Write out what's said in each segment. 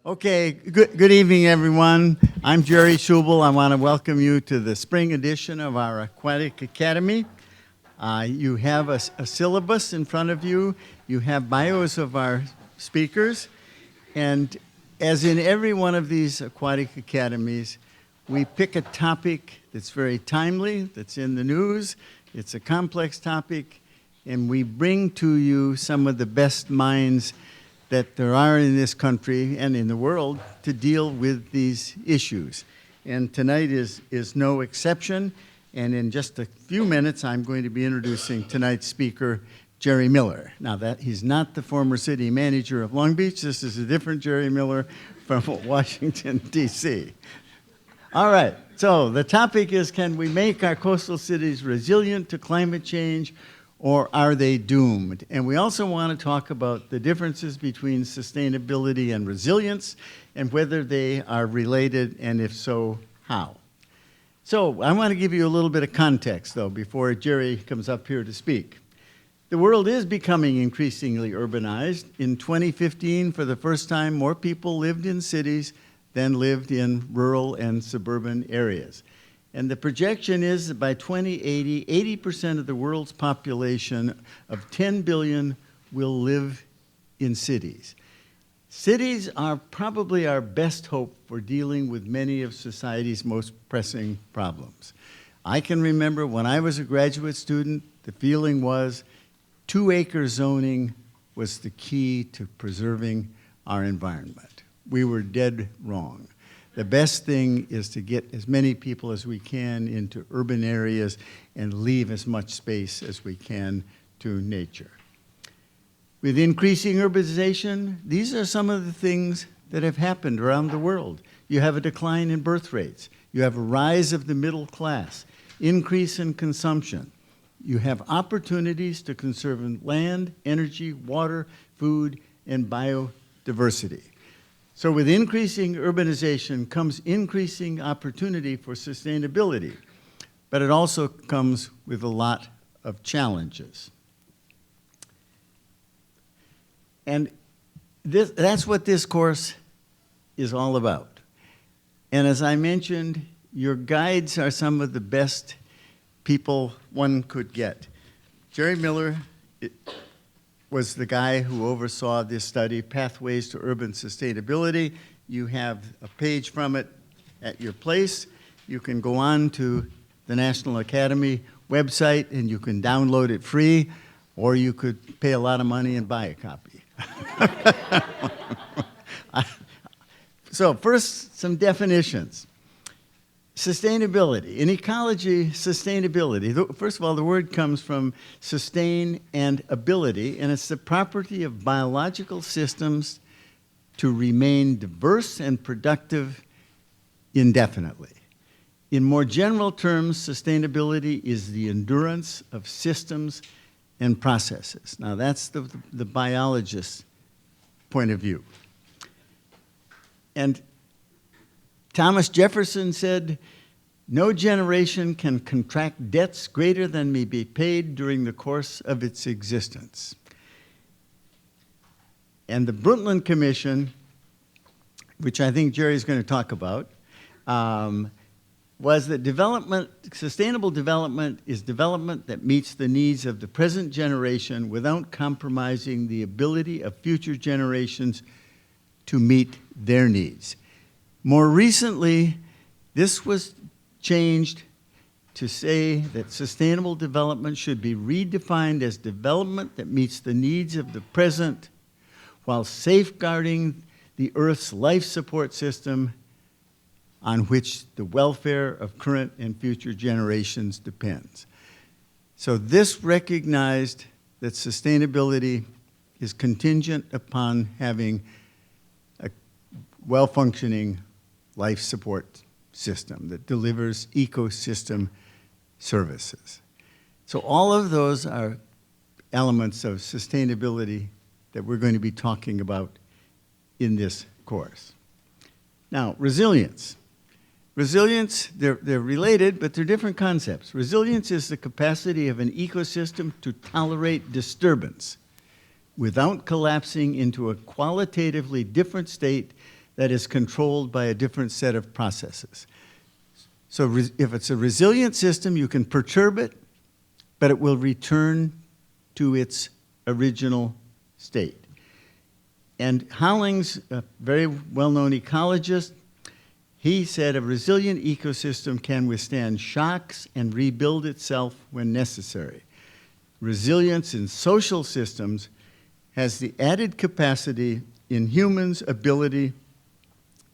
Okay, good evening, everyone. I'm Jerry Schubel. I want to welcome you to the spring edition of our Aquatic Academy. You have a syllabus in front of you. You have bios of our speakers. And as in every one of these aquatic academies, we pick a topic that's very timely, that's in the news. It's a complex topic, and we bring to you some of the best minds that there are in this country and in the world to deal with these issues. And tonight is no exception. And in just a few minutes, I'm going to be introducing tonight's speaker, Jerry Miller. Now, he's not the former city manager of Long Beach. This is a different Jerry Miller from Washington, D.C. All right, so the topic is, can we make our coastal cities resilient to climate change, or are they doomed? And we also want to talk about the differences between sustainability and resilience and whether they are related, and if so, how. So I want to give you a little bit of context, though, before Jerry comes up here to speak. The world is becoming increasingly urbanized. In 2015, for the first time, more people lived in cities than lived in rural and suburban areas. And the projection is that by 2080, 80% of the world's population of 10 billion will live in cities. Cities are probably our best hope for dealing with many of society's most pressing problems. I can remember when I was a graduate student, the feeling was 2-acre zoning was the key to preserving our environment. We were dead wrong. The best thing is to get as many people as we can into urban areas and leave as much space as we can to nature. With increasing urbanization, these are some of the things that have happened around the world. You have a decline in birth rates. You have a rise of the middle class, increase in consumption. You have opportunities to conserve land, energy, water, food, and biodiversity. So with increasing urbanization comes increasing opportunity for sustainability, but it also comes with a lot of challenges. And that's what this course is all about. And as I mentioned, your guides are some of the best people one could get. Jerry Miller was the guy who oversaw this study, Pathways to Urban Sustainability. You have a page from it at your place. You can go on to the National Academy website and you can download it free, or you could pay a lot of money and buy a copy. So first, some definitions. Sustainability. In ecology, sustainability, first of all, the word comes from sustain and ability, and it's the property of biological systems to remain diverse and productive indefinitely. In more general terms, sustainability is the endurance of systems and processes. Now, that's the biologist's point of view. And Thomas Jefferson said, "No generation can contract debts greater than may be paid during the course of its existence." And the Brundtland Commission, which I think Jerry's going to talk about, was that sustainable development is development that meets the needs of the present generation without compromising the ability of future generations to meet their needs. More recently, this was changed to say that sustainable development should be redefined as development that meets the needs of the present while safeguarding the Earth's life support system on which the welfare of current and future generations depends. So this recognized that sustainability is contingent upon having a well-functioning life support system that delivers ecosystem services. So all of those are elements of sustainability that we're going to be talking about in this course. Now, resilience. Resilience, they're related, but they're different concepts. Resilience is the capacity of an ecosystem to tolerate disturbance without collapsing into a qualitatively different state that is controlled by a different set of processes. So if it's a resilient system, you can perturb it, but it will return to its original state. And Hollings, a very well-known ecologist, he said a resilient ecosystem can withstand shocks and rebuild itself when necessary. Resilience in social systems has the added capacity in humans' ability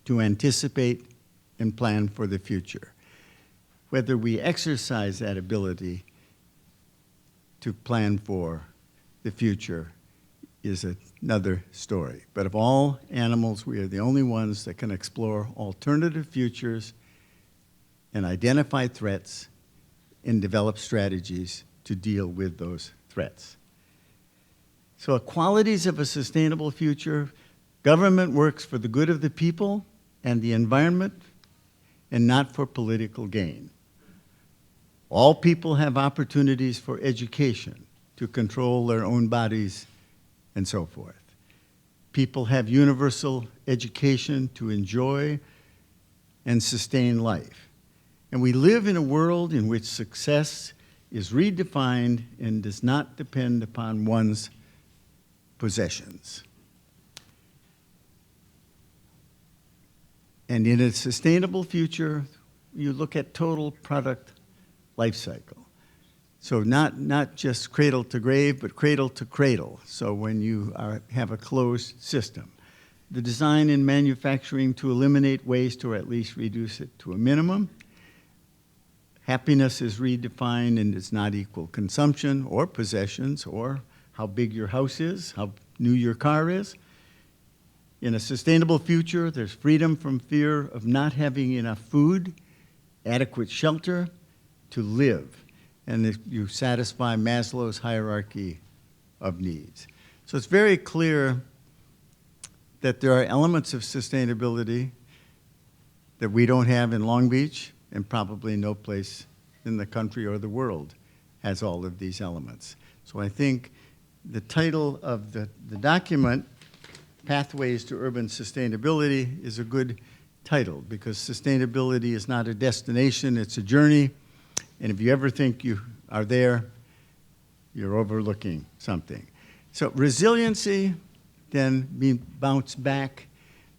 to anticipate and plan for the future. Whether we exercise that ability to plan for the future is another story. But of all animals, we are the only ones that can explore alternative futures and identify threats and develop strategies to deal with those threats. So qualities of a sustainable future: government works for the good of the people and the environment and not for political gain. All people have opportunities for education, to control their own bodies, and so forth. People have universal education to enjoy and sustain life. And we live in a world in which success is redefined and does not depend upon one's possessions. And in a sustainable future, you look at total product life cycle. So not just cradle to grave, but cradle to cradle. So when you have a closed system. The design and manufacturing to eliminate waste or at least reduce it to a minimum. Happiness is redefined and does not equal consumption or possessions or how big your house is, how new your car is. In a sustainable future, there's freedom from fear of not having enough food, adequate shelter to live. And if you satisfy Maslow's hierarchy of needs. So it's very clear that there are elements of sustainability that we don't have in Long Beach, and probably no place in the country or the world has all of these elements. So I think the title of the document, Pathways to Urban Sustainability, is a good title because sustainability is not a destination, it's a journey. And if you ever think you are there, you're overlooking something. So resiliency, then being bounced back,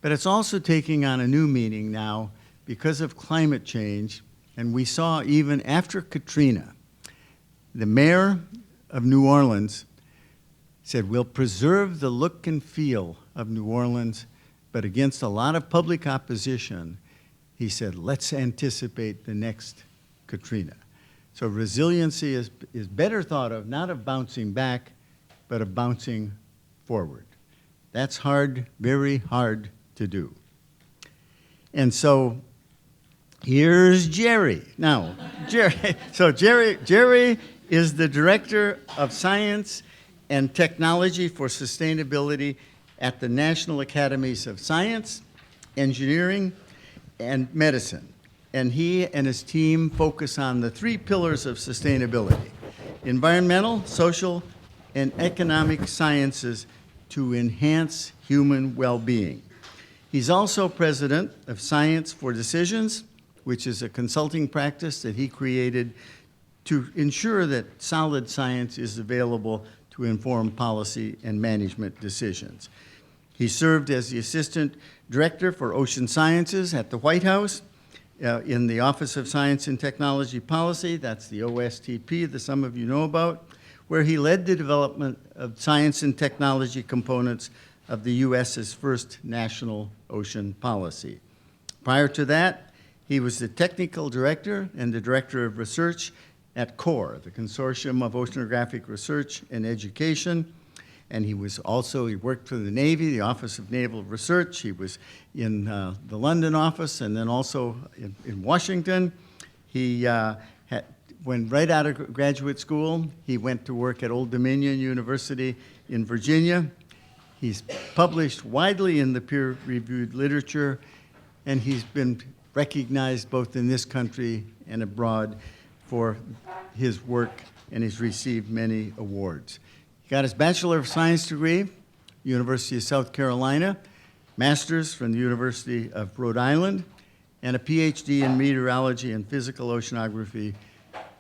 but it's also taking on a new meaning now because of climate change. And we saw even after Katrina, the mayor of New Orleans said, we'll preserve the look and feel of New Orleans, but against a lot of public opposition, he said, let's anticipate the next Katrina. So resiliency is better thought of, not of bouncing back, but of bouncing forward. That's hard, very hard to do. And so here's Jerry. Now, Jerry is the Director of Science and Technology for Sustainability at the National Academies of Science, Engineering, and Medicine. And he and his team focus on the three pillars of sustainability: environmental, social, and economic sciences to enhance human well-being. He's also president of Science for Decisions, which is a consulting practice that he created to ensure that solid science is available to inform policy and management decisions. He served as the Assistant Director for Ocean Sciences at the White House in the Office of Science and Technology Policy, that's the OSTP that some of you know about, where he led the development of science and technology components of the U.S.'s first national ocean policy. Prior to that, he was the Technical Director and the Director of Research at CORE, the Consortium of Oceanographic Research and Education. And he worked for the Navy, the Office of Naval Research. He was in the London office and then also in Washington. He when right out of graduate school, he went to work at Old Dominion University in Virginia. He's published widely in the peer-reviewed literature, and he's been recognized both in this country and abroad for his work, and he's received many awards. He got his Bachelor of Science degree, University of South Carolina, master's from the University of Rhode Island, and a Ph.D. in meteorology and physical oceanography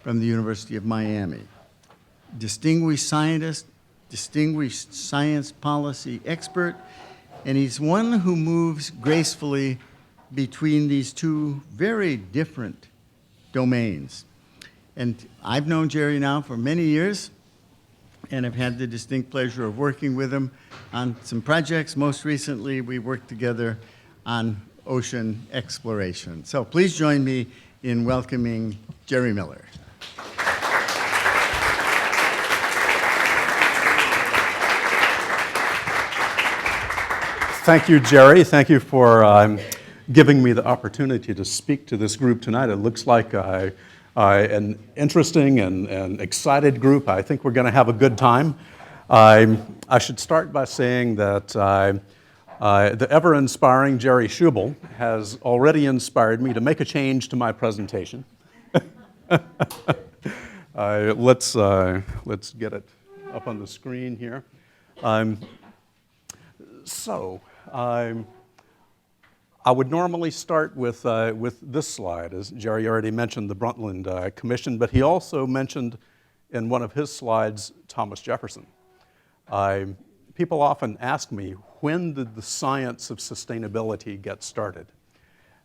from the University of Miami. Distinguished scientist, distinguished science policy expert, and he's one who moves gracefully between these two very different domains. And I've known Jerry now for many years, and I've had the distinct pleasure of working with him on some projects. Most recently, we worked together on ocean exploration. So please join me in welcoming Jerry Miller. Thank you, Jerry. Thank you for giving me the opportunity to speak to this group tonight. It looks like an interesting and excited group. I think we're going to have a good time. I should start by saying that the ever-inspiring Jerry Schubel has already inspired me to make a change to my presentation. Let's get it up on the screen here. I would normally start with this slide, as Jerry already mentioned the Brundtland Commission, but he also mentioned in one of his slides Thomas Jefferson. People often ask me, when did the science of sustainability get started?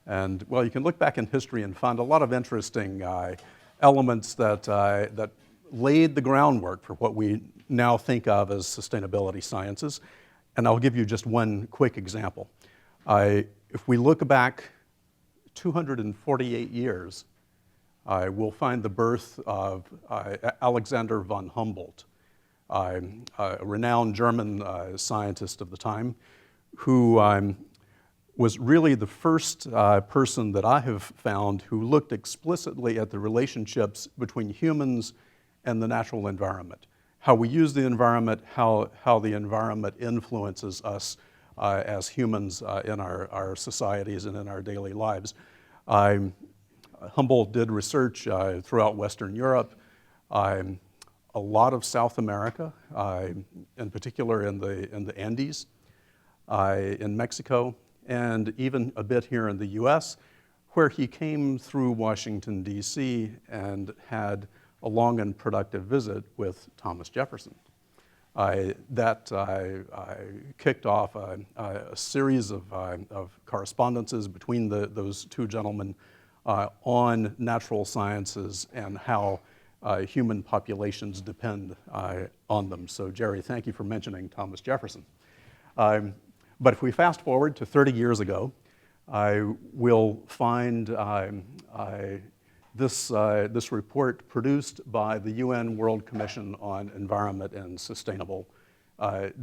And well, you can look back in history and find a lot of interesting elements that laid the groundwork for what we now think of as sustainability sciences. And I'll give you just one quick example. If we look back 248 years, we'll find the birth of Alexander von Humboldt, a renowned German scientist of the time, who was really the first person that I have found who looked explicitly at the relationships between humans and the natural environment. How we use the environment, how the environment influences us as humans in our societies and in our daily lives. Humboldt did research throughout Western Europe, a lot of South America, in particular in the Andes, in Mexico, and even a bit here in the US, where he came through Washington, D.C. and had a long and productive visit with Thomas Jefferson. That kicked off a series of correspondences between those two gentlemen on natural sciences and how human populations depend on them. So Jerry, thank you for mentioning Thomas Jefferson. But if we fast forward to 30 years ago, we'll find this report produced by the UN World Commission on Environment and Sustainable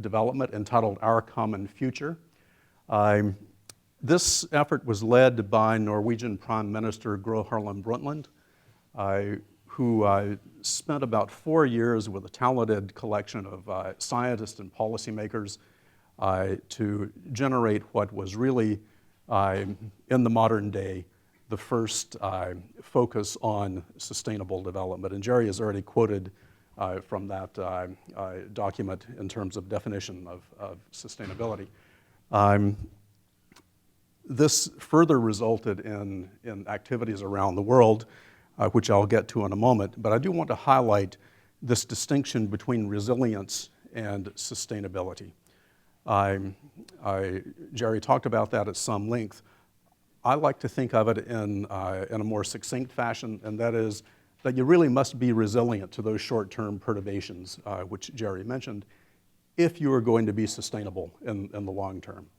Development, entitled Our Common Future. This effort was led by Norwegian Prime Minister Gro Harlem Brundtland, who spent about 4 years with a talented collection of scientists and policymakers to generate what was really, in the modern day, the first focus on sustainable development. And Jerry has already quoted from that document in terms of definition of sustainability. This further resulted in activities around the world, which I'll get to in a moment, but I do want to highlight this distinction between resilience and sustainability. Jerry talked about that at some length. I like to think of it in a more succinct fashion, and that is that you really must be resilient to those short-term perturbations, which Jerry mentioned, if you are going to be sustainable in the long term.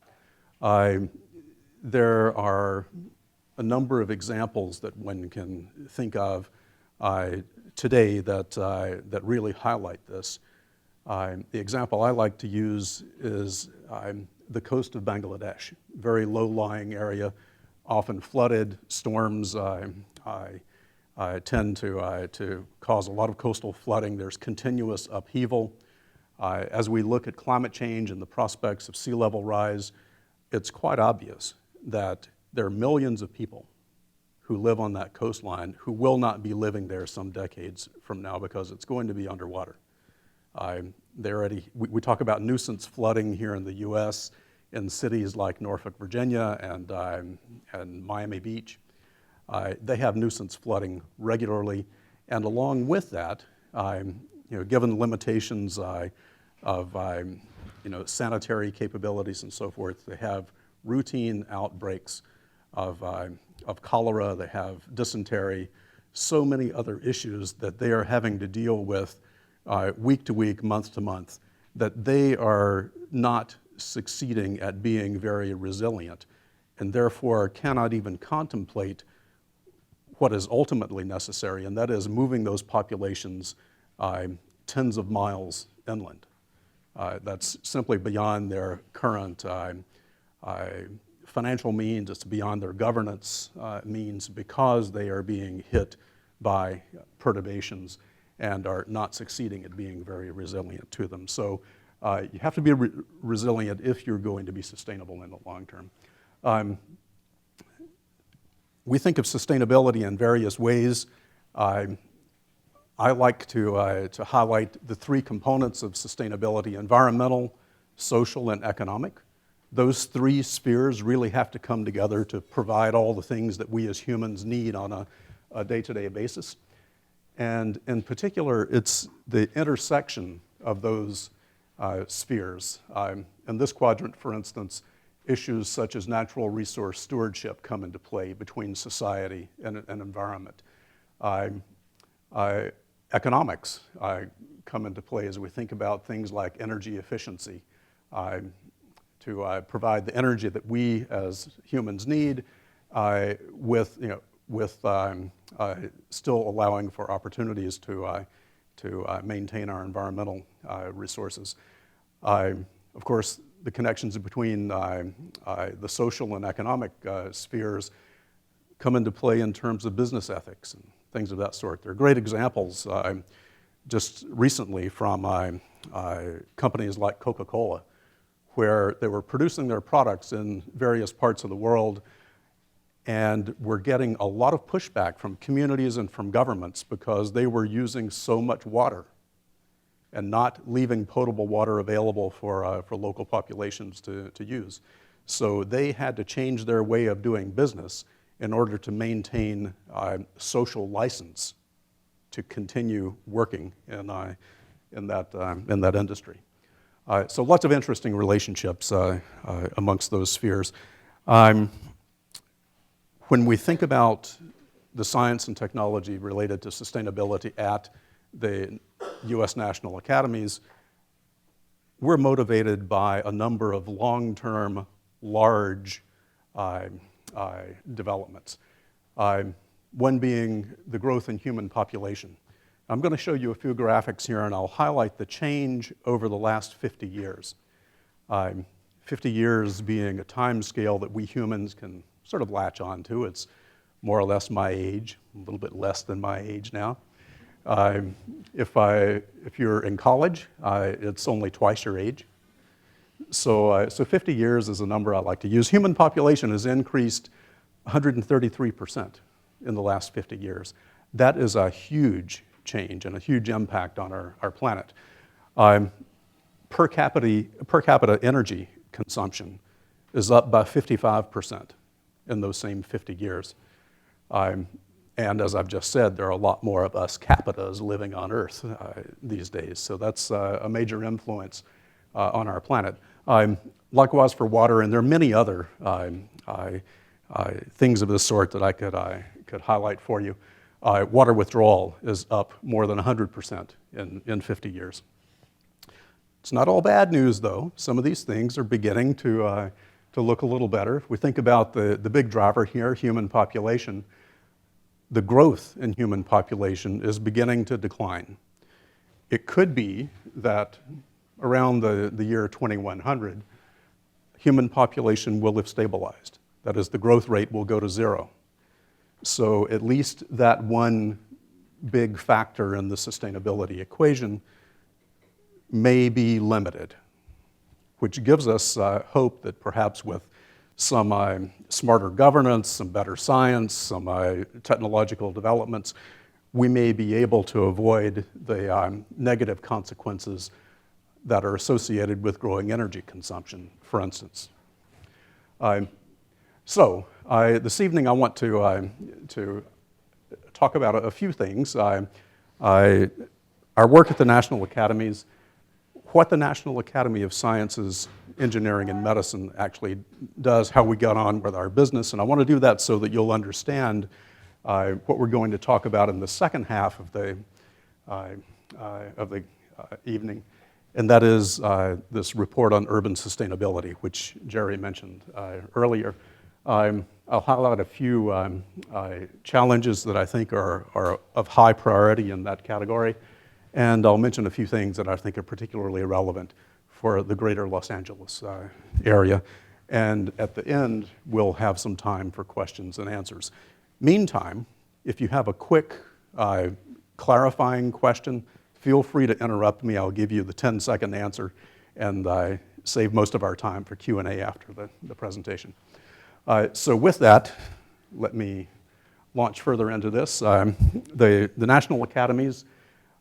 There are a number of examples that one can think of today that really highlight this. The example I like to use is the coast of Bangladesh, very low-lying area, often flooded. Storms tend to cause a lot of coastal flooding. There's continuous upheaval. As we look at climate change and the prospects of sea level rise, it's quite obvious that there are millions of people who live on that coastline who will not be living there some decades from now because it's going to be underwater. We talk about nuisance flooding here in the US. in cities like Norfolk, Virginia, and Miami Beach. They have nuisance flooding regularly, and along with that, given limitations of sanitary capabilities and so forth, they have routine outbreaks of cholera, they have dysentery, so many other issues that they are having to deal with week to week, month to month, that they are not succeeding at being very resilient, and therefore cannot even contemplate what is ultimately necessary, and that is moving those populations tens of miles inland. That's simply beyond their current financial means, it's beyond their governance means, because they are being hit by perturbations and are not succeeding at being very resilient to them. So you have to be resilient if you're going to be sustainable in the long term. We think of sustainability in various ways. I like to highlight the three components of sustainability: environmental, social, and economic. Those three spheres really have to come together to provide all the things that we as humans need on a day-to-day basis. And in particular, it's the intersection of those spheres. In this quadrant, for instance, issues such as natural resource stewardship come into play between society and environment. Economics come into play as we think about things like energy efficiency, to provide the energy that we as humans need, with still allowing for opportunities to maintain our environmental resources. Of course, the connections between the social and economic spheres come into play in terms of business ethics and things of that sort. There are great examples just recently from companies like Coca-Cola, where they were producing their products in various parts of the world and were getting a lot of pushback from communities and from governments because they were using so much water and not leaving potable water available for local populations to use. So they had to change their way of doing business in order to maintain social license to continue working in that industry. So lots of interesting relationships amongst those spheres. When we think about the science and technology related to sustainability at the U.S. National Academies, we're motivated by a number of long-term, large developments. One being the growth in human population. I'm going to show you a few graphics here, and I'll highlight the change over the last 50 years. 50 years being a time scale that we humans can sort of latch on to. It's more or less my age, a little bit less than my age now. If you're in college, it's only twice your age. So 50 years is a number I like to use. Human population has increased 133% in the last 50 years. That is a huge change and a huge impact on our planet. Per capita energy consumption is up by 55% in those same 50 years. And as I've just said, there are a lot more of us capitas living on Earth these days. So that's a major influence on our planet. Likewise for water, and there are many other things of this sort that I could highlight for you. Water withdrawal is up more than 100% in 50 years. It's not all bad news, though. Some of these things are beginning to look a little better. If we think about the big driver here, human population, the growth in human population is beginning to decline. It could be that around the year 2100, human population will have stabilized. That is, the growth rate will go to zero. So at least that one big factor in the sustainability equation may be limited, which gives us hope that perhaps with some smarter governance, some better science, some technological developments, we may be able to avoid the negative consequences that are associated with growing energy consumption, for instance. This evening I want to talk about a few things. Our work at the National Academies, what the National Academy of Sciences, Engineering, and Medicine actually does, how we got on with our business, and I want to do that so that you'll understand what we're going to talk about in the second half of the evening, and that is this report on urban sustainability, which Jerry mentioned earlier. I'll highlight a few challenges that I think are of high priority in that category, and I'll mention a few things that I think are particularly relevant for the greater Los Angeles area. And at the end, we'll have some time for questions and answers. Meantime, if you have a quick clarifying question, feel free to interrupt me. I'll give you the 10-second answer and save most of our time for Q&A after the presentation. So with that, let me launch further into this. The National Academies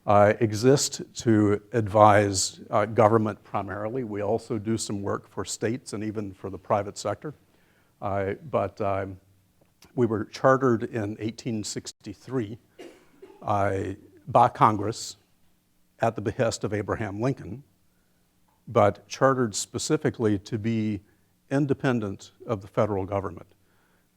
exist to advise government primarily. We also do some work for states and even for the private sector. But we were chartered in 1863 by Congress at the behest of Abraham Lincoln, but chartered specifically to be independent of the federal government.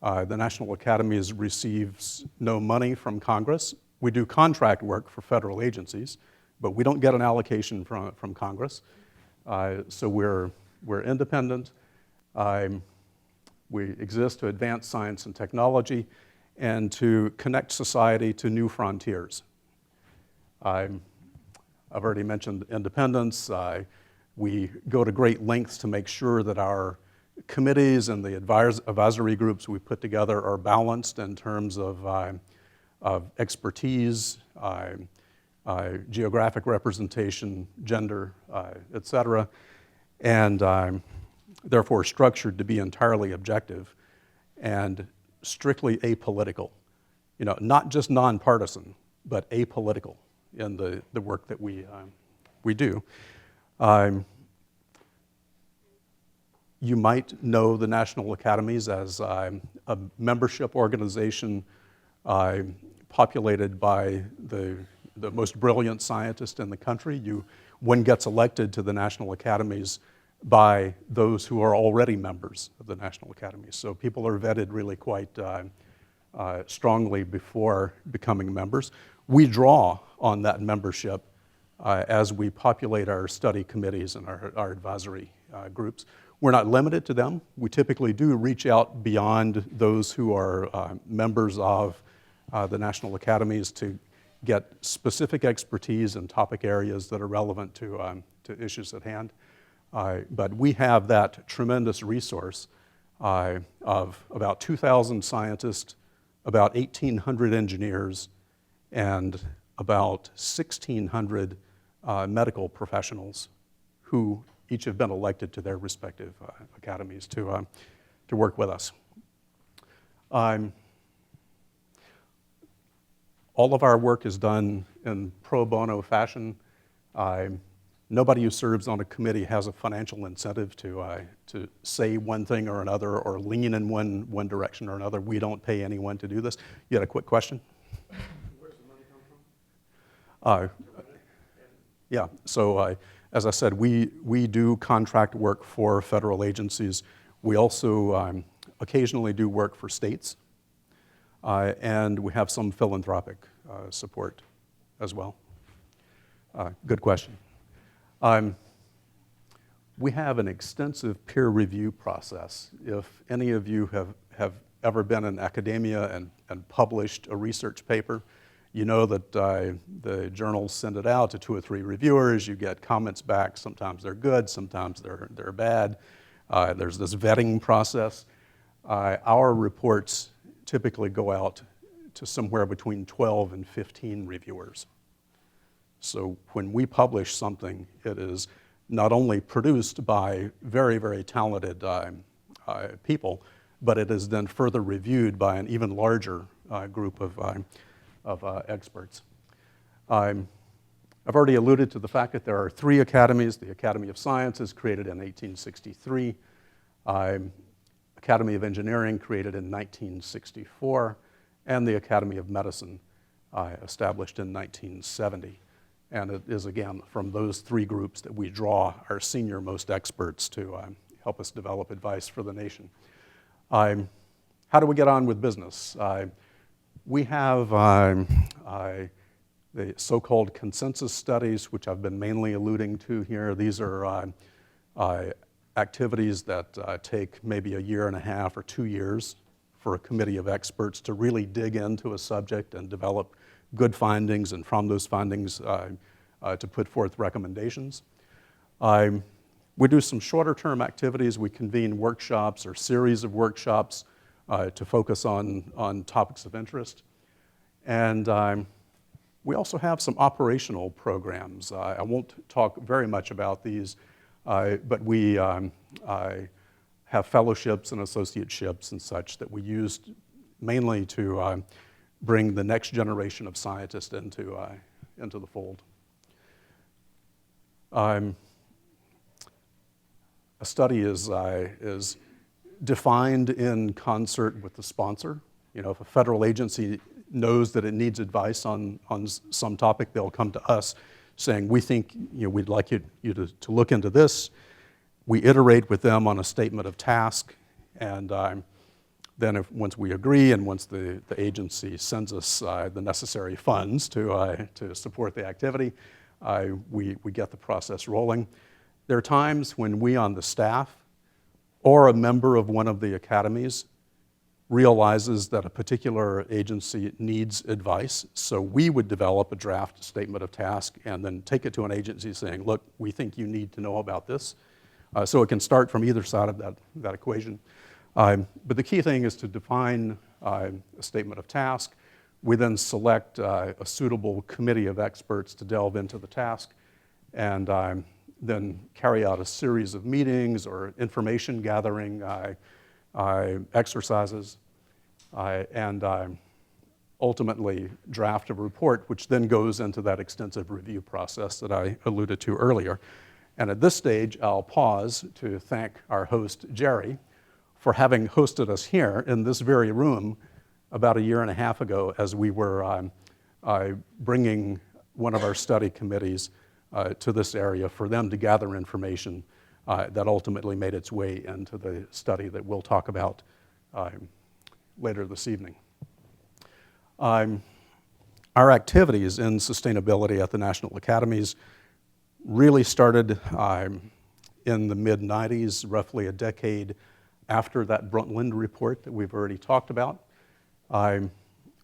The National Academies receives no money from Congress. We do contract work for federal agencies, but we don't get an allocation from Congress. So we're independent. We exist to advance science and technology and to connect society to new frontiers. I've already mentioned independence. We go to great lengths to make sure that our committees and the advisory groups we put together are balanced in terms of expertise, geographic representation, gender, et cetera, and therefore structured to be entirely objective and strictly apolitical. You know, not just nonpartisan, but apolitical in the work that we do. You might know the National Academies as a membership organization populated by the most brilliant scientists in the country. One gets elected to the National Academies by those who are already members of the National Academies. So people are vetted really quite strongly before becoming members. We draw on that membership as we populate our study committees and our advisory groups. We're not limited to them. We typically do reach out beyond those who are members of the National Academies to get specific expertise in topic areas that are relevant to issues at hand. But we have that tremendous resource of about 2,000 scientists, about 1,800 engineers, and about 1,600 medical professionals who each have been elected to their respective academies to work with us. All of our work is done in pro bono fashion. Nobody who serves on a committee has a financial incentive to say one thing or another or lean in one direction or another. We don't pay anyone to do this. You had a quick question? Where's the money come from? Yeah, so as I said, we do contract work for federal agencies. We also occasionally do work for states, and we have some philanthropic support as well. Good question. We have an extensive peer review process. If any of you have ever been in academia and published a research paper, you know that the journals send it out to 2 or 3 reviewers. You get comments back. Sometimes they're good, sometimes they're bad. There's this vetting process. Our reports typically go out to somewhere between 12 and 15 reviewers. So when we publish something, it is not only produced by very, very talented people, but it is then further reviewed by an even larger group of experts. I've already alluded to the fact that there are 3 academies. The Academy of Sciences, created in 1863. Academy of Engineering, created in 1964, and the Academy of Medicine, established in 1970. And it is, again, from those three groups that we draw our senior-most experts to help us develop advice for the nation. How do we get on with business? We have the so-called consensus studies, which I've been mainly alluding to here. These are activities that take maybe a year and a half or 2 years for a committee of experts to really dig into a subject and develop good findings, and from those findings to put forth recommendations. We do some shorter-term activities. We convene workshops or series of workshops to focus on topics of interest. And we also have some operational programs. I won't talk very much about these, but we have fellowships and associateships and such that we use mainly to bring the next generation of scientists into the fold. A study is defined in concert with the sponsor. You know, if a federal agency knows that it needs advice on some topic, they'll come to us saying, we think, we'd like you to look into this. We iterate with them on a statement of task, and then once we agree and once the agency sends us the necessary funds to support the activity, we get the process rolling. There are times when we on the staff or a member of one of the academies realizes that a particular agency needs advice, so we would develop a draft statement of task and then take it to an agency saying, look, we think you need to know about this. So it can start from either side of that equation. But the key thing is to define a statement of task. We then select a suitable committee of experts to delve into the task, and then carry out a series of meetings or information gathering exercises, and ultimately draft a report, which then goes into that extensive review process that I alluded to earlier. And at this stage, I'll pause to thank our host, Jerry, for having hosted us here in this very room about a year and a half ago as we were bringing one of our study committees to this area for them to gather information that ultimately made its way into the study that we'll talk about later this evening. Our activities in sustainability at the National Academies really started in the mid-90s, roughly a decade after that Brundtland report that we've already talked about,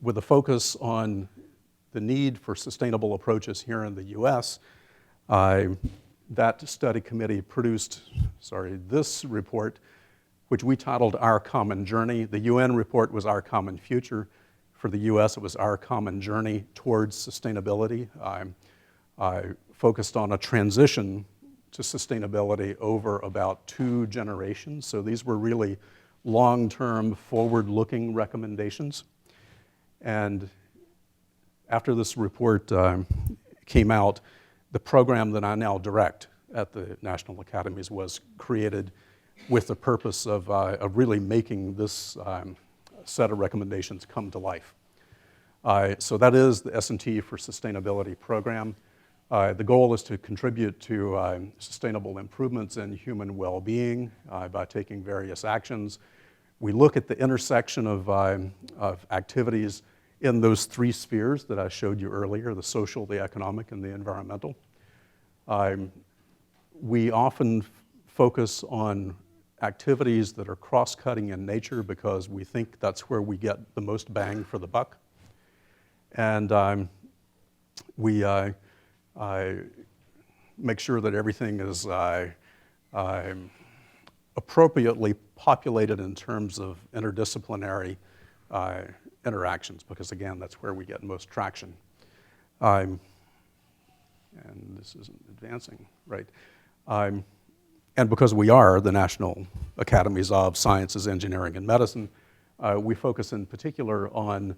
with a focus on the need for sustainable approaches here in the US. That study committee produced, this report, which we titled Our Common Journey. The UN report was Our Common Future. For the US, it was Our Common Journey Towards Sustainability. I focused on a transition to sustainability over about 2 generations. So these were really long-term, forward-looking recommendations. And after this report came out, the program that I now direct at the National Academies was created with the purpose of really making this set of recommendations come to life. So that is the S&T for Sustainability program. The goal is to contribute to sustainable improvements in human well-being by taking various actions. We look at the intersection of activities in those 3 spheres that I showed you earlier, the social, the economic, and the environmental. We often focus on activities that are cross-cutting in nature because we think that's where we get the most bang for the buck. And we make sure that everything is appropriately populated in terms of interdisciplinary interactions, because again, that's where we get most traction. And this isn't advancing, right? And because we are the National Academies of Sciences, Engineering, and Medicine, we focus in particular on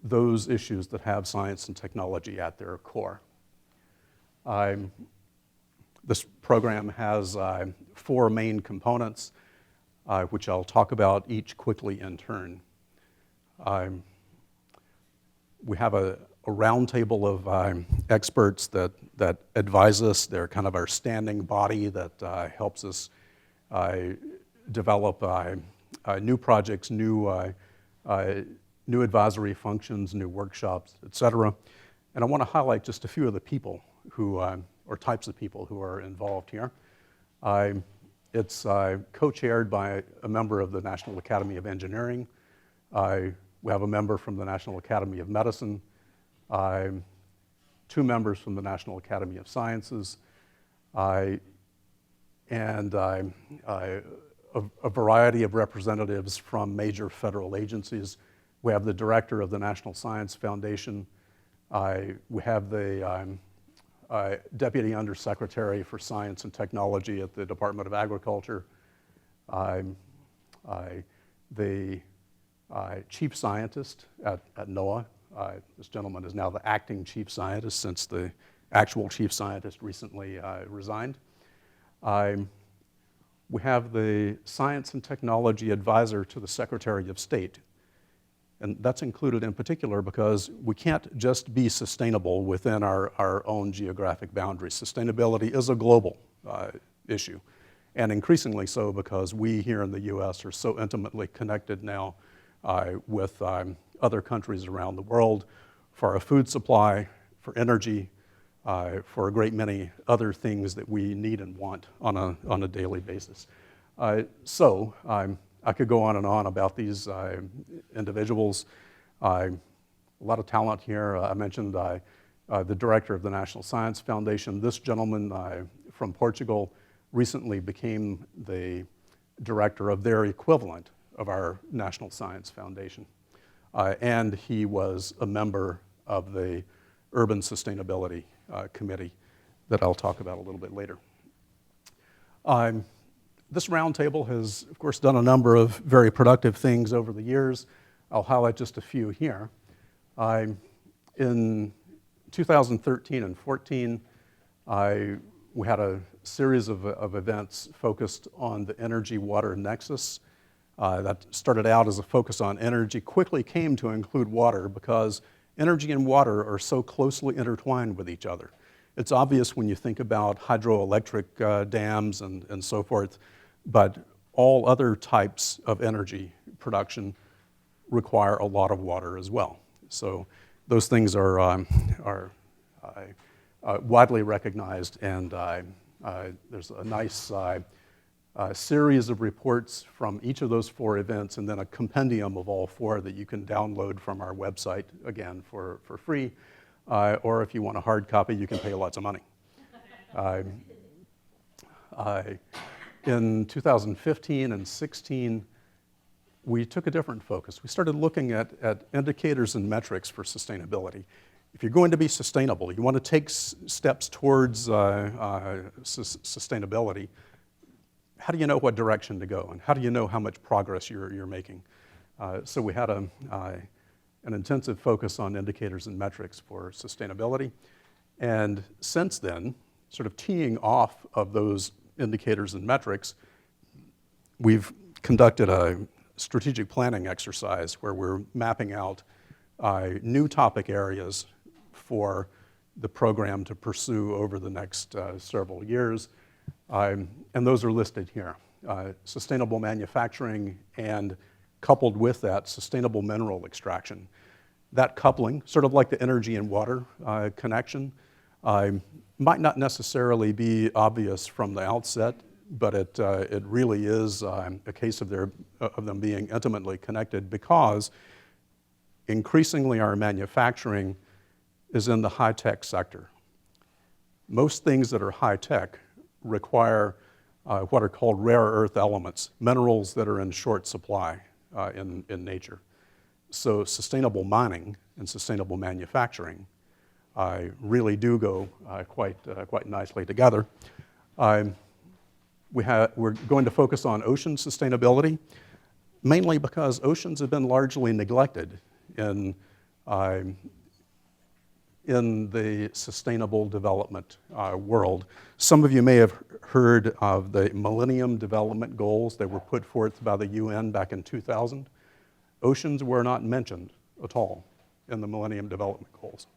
those issues that have science and technology at their core. This program has 4 main components. which I'll talk about each quickly in turn. We have a roundtable of experts that advise us. They're kind of our standing body that helps us develop new projects, new advisory functions, new workshops, et cetera. And I want to highlight just a few of the people who, or types of people who are involved here. It's co-chaired by a member of the National Academy of Engineering. We have a member from the National Academy of Medicine, 2 members from the National Academy of Sciences, and a variety of representatives from major federal agencies. We have the director of the National Science Foundation. We have the Deputy Undersecretary for Science and Technology at the Department of Agriculture, the Chief Scientist at NOAA. This gentleman is now the acting Chief Scientist since the actual Chief Scientist recently resigned. We have the Science and Technology Advisor to the Secretary of State. And that's included in particular because we can't just be sustainable within our own geographic boundaries. Sustainability is a global issue, and increasingly so because we here in the US are so intimately connected now with other countries around the world for our food supply, for energy, for a great many other things that we need and want on a daily basis. I could go on and on about these individuals. A lot of talent here. I mentioned the director of the National Science Foundation. This gentleman from Portugal recently became the director of their equivalent of our National Science Foundation. And he was a member of the Urban Sustainability Committee that I'll talk about a little bit later. This roundtable has, of course, done a number of very productive things over the years. I'll highlight just a few here. In 2013 and 14, we had a series of events focused on the energy-water nexus. That started out as a focus on energy, quickly came to include water because energy and water are so closely intertwined with each other. It's obvious when you think about hydroelectric dams and so forth, but all other types of energy production require a lot of water as well. So those things are widely recognized, and there's a nice series of reports from each of those 4 events, and then a compendium of all 4 that you can download from our website, again, for free. Or if you want a hard copy, you can pay lots of money. In 2015 and 16, we took a different focus. We started looking at indicators and metrics for sustainability. If you're going to be sustainable, you want to take steps towards sustainability, how do you know what direction to go? And how do you know how much progress you're making? So we had an intensive focus on indicators and metrics for sustainability. And since then, sort of teeing off of those indicators and metrics, we've conducted a strategic planning exercise where we're mapping out new topic areas for the program to pursue over the next several years. And those are listed here. Sustainable manufacturing, and coupled with that, sustainable mineral extraction. That coupling, sort of like the energy and water connection, might not necessarily be obvious from the outset, but it really is a case of them being intimately connected, because increasingly our manufacturing is in the high-tech sector. Most things that are high-tech require what are called rare earth elements, minerals that are in short supply in nature. So sustainable mining and sustainable manufacturing really do go quite nicely together. We're going to focus on ocean sustainability, mainly because oceans have been largely neglected in in the sustainable development world. Some of you may have heard of the Millennium Development Goals that were put forth by the UN back in 2000. Oceans were not mentioned at all in the Millennium Development Goals.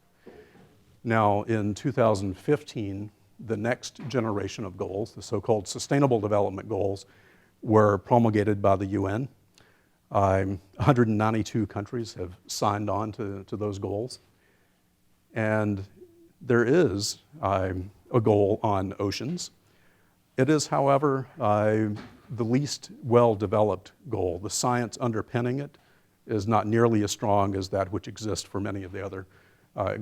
Now, in 2015, the next generation of goals, the so-called Sustainable Development Goals, were promulgated by the UN. 192 countries have signed on to those goals. And there is a goal on oceans. It is, however, the least well-developed goal. The science underpinning it is not nearly as strong as that which exists for many of the other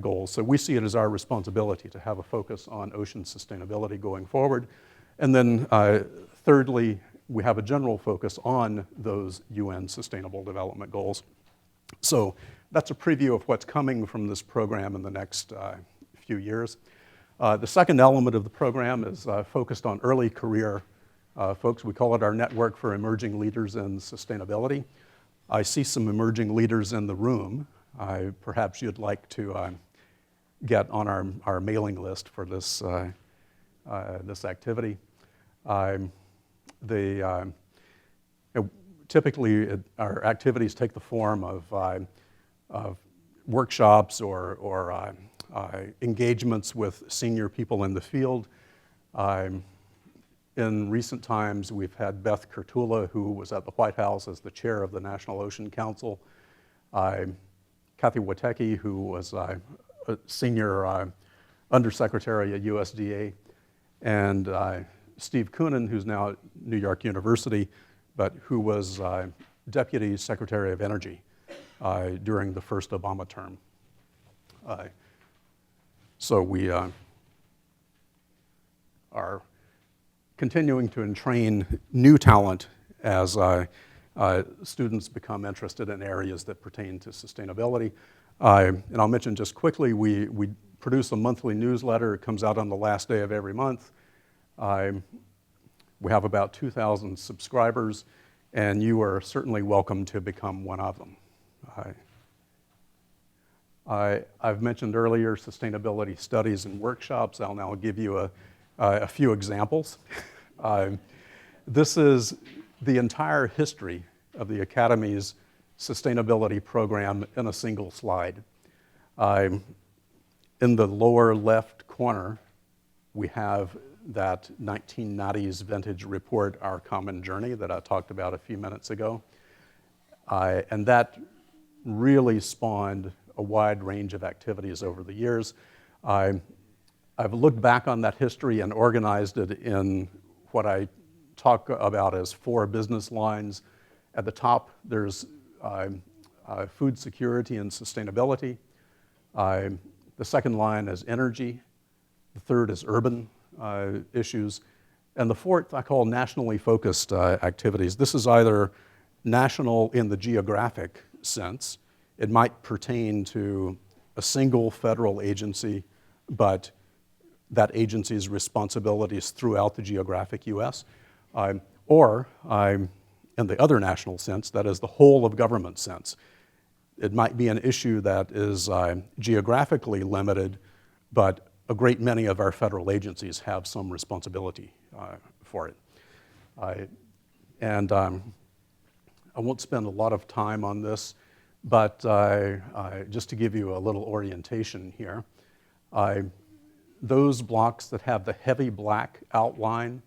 goals. So we see it as our responsibility to have a focus on ocean sustainability going forward. And then thirdly, we have a general focus on those UN Sustainable Development Goals. So that's a preview of what's coming from this program in the next few years. The second element of the program is focused on early career folks. We call it our Network for Emerging Leaders in Sustainability. I see some emerging leaders in the room. Perhaps you'd like to get on our mailing list for this, this activity. Typically, our activities take the form of workshops or engagements with senior people in the field. In recent times, we've had Beth Kurtula, who was at the White House as the chair of the National Ocean Council, Kathy Witecki, who was a senior undersecretary at USDA, and Steve Koonin, who's now at New York University, but who was Deputy Secretary of Energy during the first Obama term. So we are continuing to entrain new talent as students become interested in areas that pertain to sustainability. And I'll mention just quickly, we produce a monthly newsletter. It comes out on the last day of every month. We have about 2,000 subscribers, and you are certainly welcome to become one of them. I've mentioned earlier sustainability studies and workshops. I'll now give you a few examples. This is the entire history of the Academy's sustainability program in a single slide. In the lower left corner, we have that 1990s vintage report, Our Common Journey, that I talked about a few minutes ago. And that really spawned a wide range of activities over the years. I've looked back on that history and organized it in what I talk about as 4 business lines. At the top, there's food security and sustainability. The second line is energy. The third is urban issues. And the fourth I call nationally focused activities. This is either national in the geographic sense. It might pertain to a single federal agency, but that agency's responsibilities throughout the geographic U.S., or in the other national sense, that is the whole of government sense. It might be an issue that is geographically limited, but a great many of our federal agencies have some responsibility for it. I won't spend a lot of time on this, but just to give you a little orientation here, those blocks that have the heavy black outline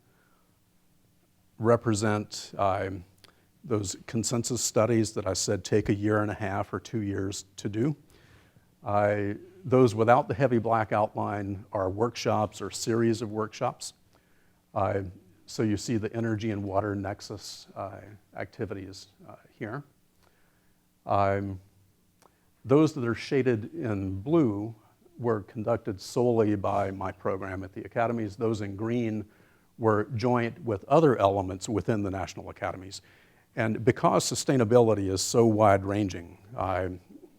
represent those consensus studies that I said take 1.5 years or 2 years to do. Those without the heavy black outline are workshops or series of workshops. So you see the energy and water nexus activities here. Those that are shaded in blue were conducted solely by my program at the academies. Those in green were joint with other elements within the national academies. And because sustainability is so wide-ranging,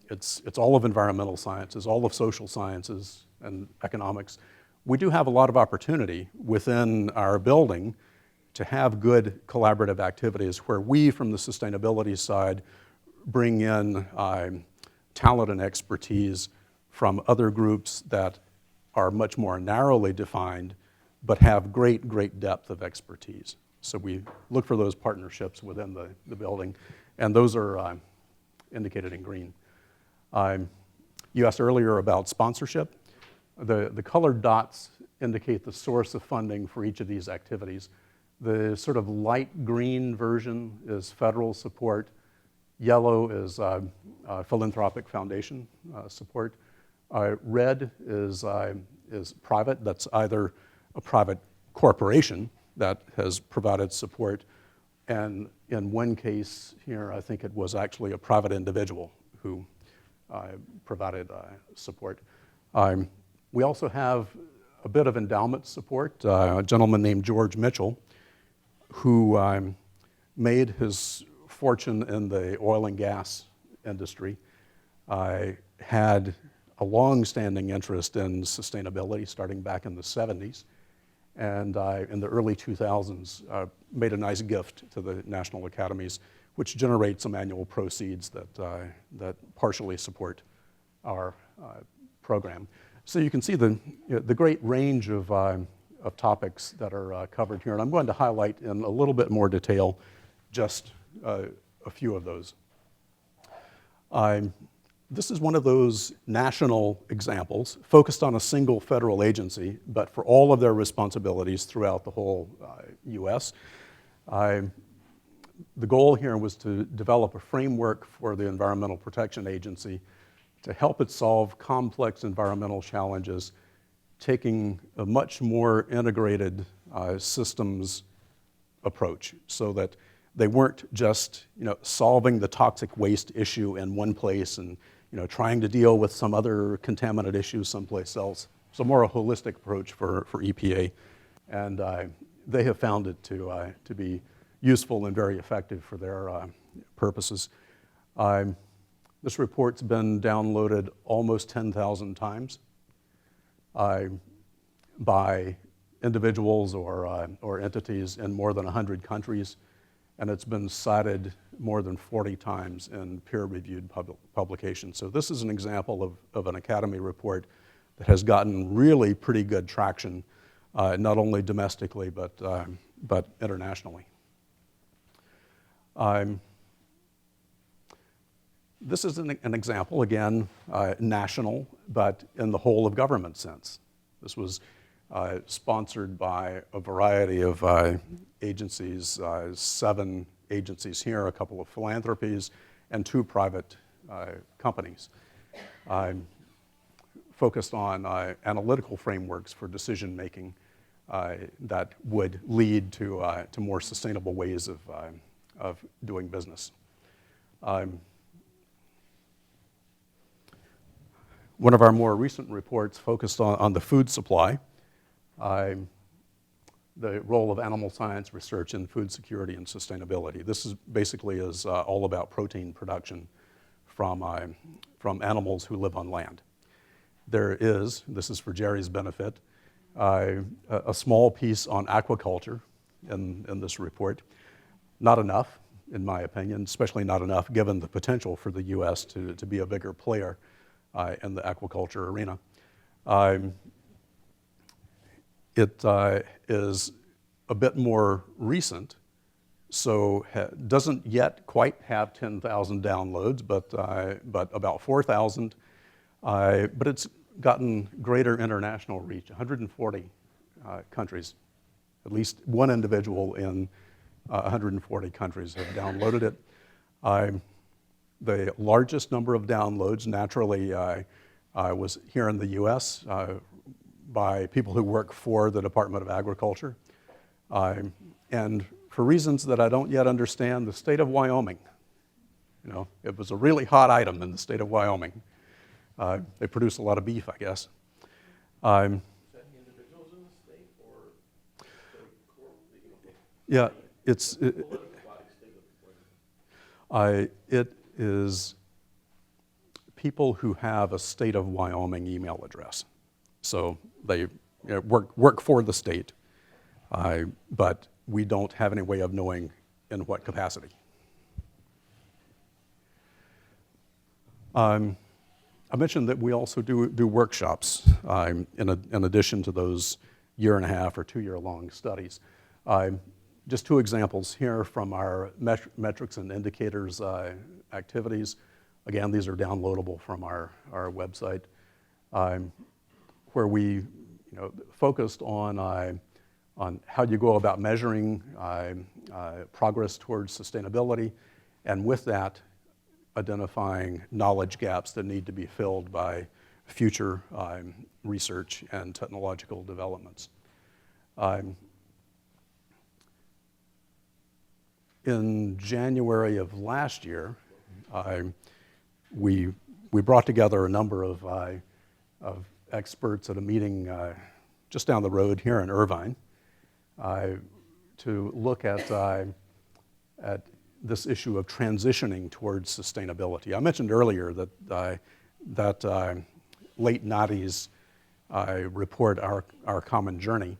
it's all of environmental sciences, all of social sciences and economics, we do have a lot of opportunity within our building to have good collaborative activities where we, from the sustainability side, bring in talent and expertise from other groups that are much more narrowly defined, but have great depth of expertise. So we look for those partnerships within the building, and those are indicated in green. You asked earlier about sponsorship. The colored dots indicate the source of funding for each of these activities. The sort of light green version is federal support. Yellow is philanthropic foundation support. Red is private. That's either a private corporation that has provided support, and in one case here, I think it was actually a private individual who provided support. We also have a bit of endowment support. A gentleman named George Mitchell, who made his fortune in the oil and gas industry, had a long-standing interest in sustainability starting back in the 70s, and in the early 2000s made a nice gift to the National Academies, which generates some annual proceeds that partially support our program. So you can see the great range of topics that are covered here, and I'm going to highlight in a little bit more detail just a few of those. This is one of those national examples focused on a single federal agency, but for all of their responsibilities throughout the whole U.S. The goal here was to develop a framework for the Environmental Protection Agency to help it solve complex environmental challenges, taking a much more integrated systems approach, so that they weren't just solving the toxic waste issue in one place and trying to deal with some other contaminant issues someplace else. So more a holistic approach for EPA, and they have found it to be useful and very effective for their purposes. This report's been downloaded almost 10,000 times by individuals or entities in more than 100 countries, and it's been cited more than 40 times in peer-reviewed publications. So this is an example of an Academy report that has gotten really pretty good traction, not only domestically, but internationally. This is an example, again, national, but in the whole of government sense. This was sponsored by a variety of agencies, 7 agencies here, a couple of philanthropies, and 2 private companies, focused on analytical frameworks for decision-making that would lead to more sustainable ways of doing business. One of our more recent reports focused on the food supply, the role of animal science research in food security and sustainability. This is basically all about protein production from animals who live on land. There is, this is for Jerry's benefit, a small piece on aquaculture in this report. Not enough, in my opinion, especially not enough given the potential for the U.S. to be a bigger player in the aquaculture arena. It is a bit more recent, so doesn't yet quite have 10,000 downloads, but about 4,000. But it's gotten greater international reach, 140 countries. At least one individual in 140 countries have downloaded it. The largest number of downloads, naturally, was here in the U.S. By people who work for the Department of Agriculture. And for reasons that I don't yet understand, the state of Wyoming. It was a really hot item in the state of Wyoming. They produce a lot of beef, I guess. Is that individuals in the state or Yeah, it's aquatic state? it is people who have a state of Wyoming email address. So they work for the state, but we don't have any way of knowing in what capacity. I've I mentioned that we also do workshops in addition to those year-and-a-half or 2-year-long studies. Just 2 examples here from our metrics and indicators activities. Again, these are downloadable from our website, where we focused on how you go about measuring progress towards sustainability, and with that, identifying knowledge gaps that need to be filled by future research and technological developments. In January of last year, we brought together a number of experts at a meeting just down the road here in Irvine to look at this issue of transitioning towards sustainability. I mentioned earlier that late 90s report, Our Common Journey,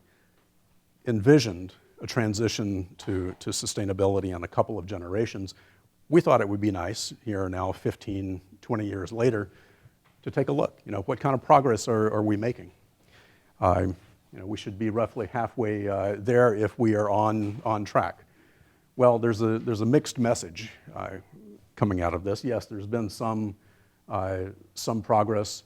envisioned a transition to sustainability in a couple of generations. We thought it would be nice here now 15, 20 years later to take a look. What kind of progress are we making? We should be roughly halfway there if we are on track. Well, there's a mixed message coming out of this. Yes, there's been some progress.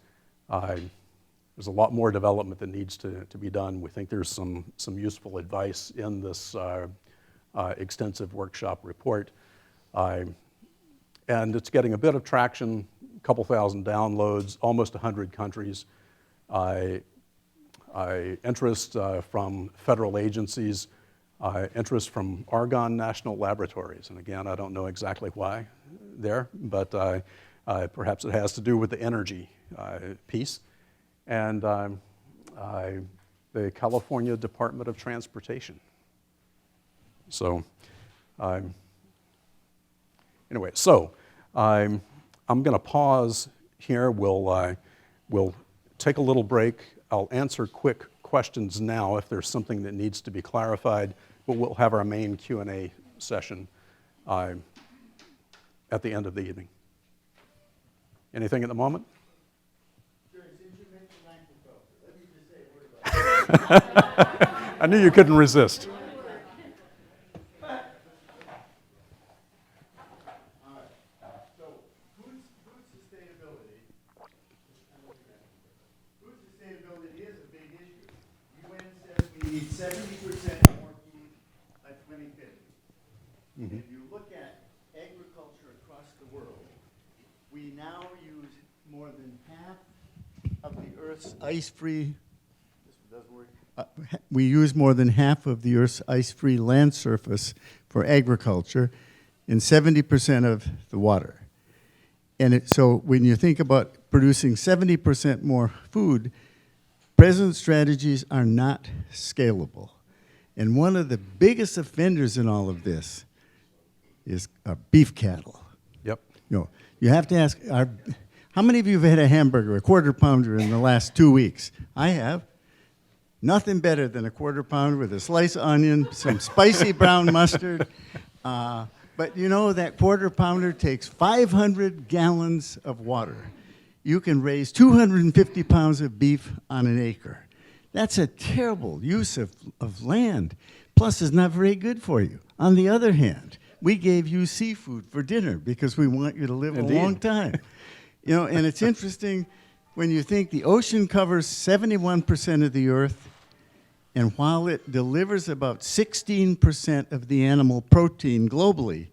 There's a lot more development that needs to be done. We think there's some useful advice in this extensive workshop report. And it's getting a bit of traction, a couple thousand downloads, almost 100 countries. Interest from federal agencies, interest from Argonne National Laboratories. And again, I don't know exactly why there, but perhaps it has to do with the energy piece. And the California Department of Transportation. So anyway, I'm going to pause here. We'll take a little break. I'll answer quick questions now if there's something that needs to be clarified, but we'll have our main Q&A session at the end of the evening. Anything at the moment? I knew you couldn't resist. Sustainability is a big issue. UN says we need 70% more food by 2050. Mm-hmm. If you look at agriculture across the world, we now use more than half of the Earth's ice-free. This doesn't work. We use more than half of the Earth's ice-free land surface for agriculture and 70% of the water. And so when you think about producing 70% more food, present strategies are not scalable. And one of the biggest offenders in all of this is beef cattle. Yep. You have to ask, how many of you have had a hamburger, a quarter pounder in the last 2 weeks? I have. Nothing better than a quarter pounder with a slice of onion, some spicy brown mustard. But that quarter pounder takes 500 gallons of water. You can raise 250 pounds of beef on an acre. That's a terrible use of land. Plus, it's not very good for you. On the other hand, we gave you seafood for dinner because we want you to live a long time. And it's interesting when you think the ocean covers 71% of the Earth, and while it delivers about 16% of the animal protein globally,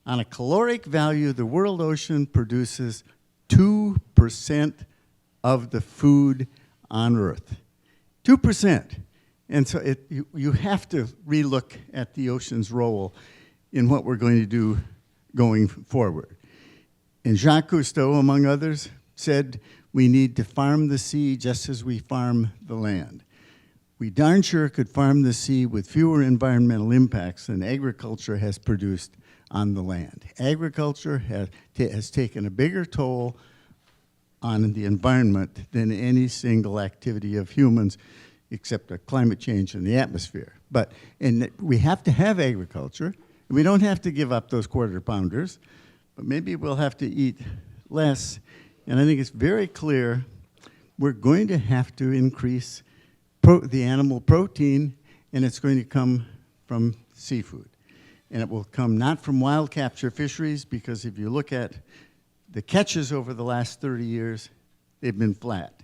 on a caloric value, the world ocean produces 2% of the food on Earth. 2%. And so you have to relook at the ocean's role in what we're going to do going forward. And Jacques Cousteau, among others, said we need to farm the sea just as we farm the land. We darn sure could farm the sea with fewer environmental impacts than agriculture has produced on the land. Agriculture has taken a bigger toll on the environment than any single activity of humans, except climate change in the atmosphere. And we have to have agriculture. We don't have to give up those quarter pounders, but maybe we'll have to eat less And I think it's very clear we're going to have to increase the animal protein, and it's going to come from seafood. And it will come not from wild capture fisheries, because if you look at the catches over the last 30 years, they've been flat.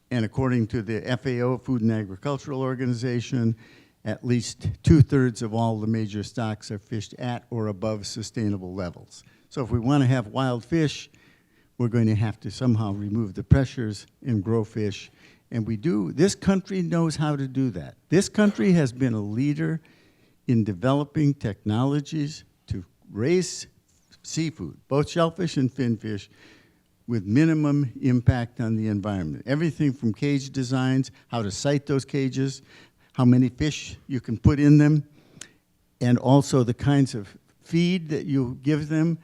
And according to the FAO, Food and Agricultural Organization, at least 2/3 of all the major stocks are fished at or above sustainable levels. So if we want to have wild fish, we're going to have to somehow remove the pressures and grow fish. And we do. This country knows how to do that. This country has been a leader in developing technologies to raise seafood, both shellfish and finfish, with minimum impact on the environment. Everything from cage designs, how to site those cages, how many fish you can put in them, and also the kinds of feed that you give them,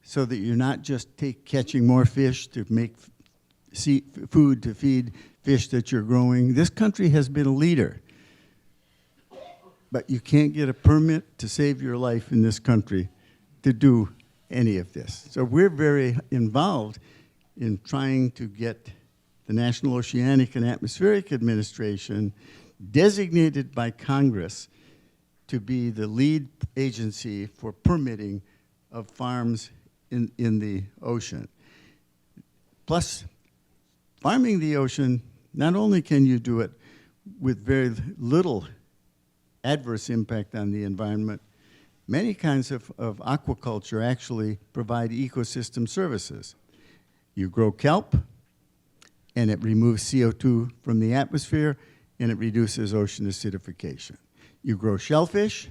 so that you're not just catching more fish to make food to feed fish that you're growing. This country has been a leader, but you can't get a permit to save your life in this country to do any of this. So we're very involved in trying to get the National Oceanic and Atmospheric Administration designated by Congress to be the lead agency for permitting of farms in the ocean. Plus, farming the ocean, not only can you do it with very little adverse impact on the environment, many kinds of aquaculture actually provide ecosystem services. You grow kelp, and it removes CO2 from the atmosphere, and it reduces ocean acidification. You grow shellfish,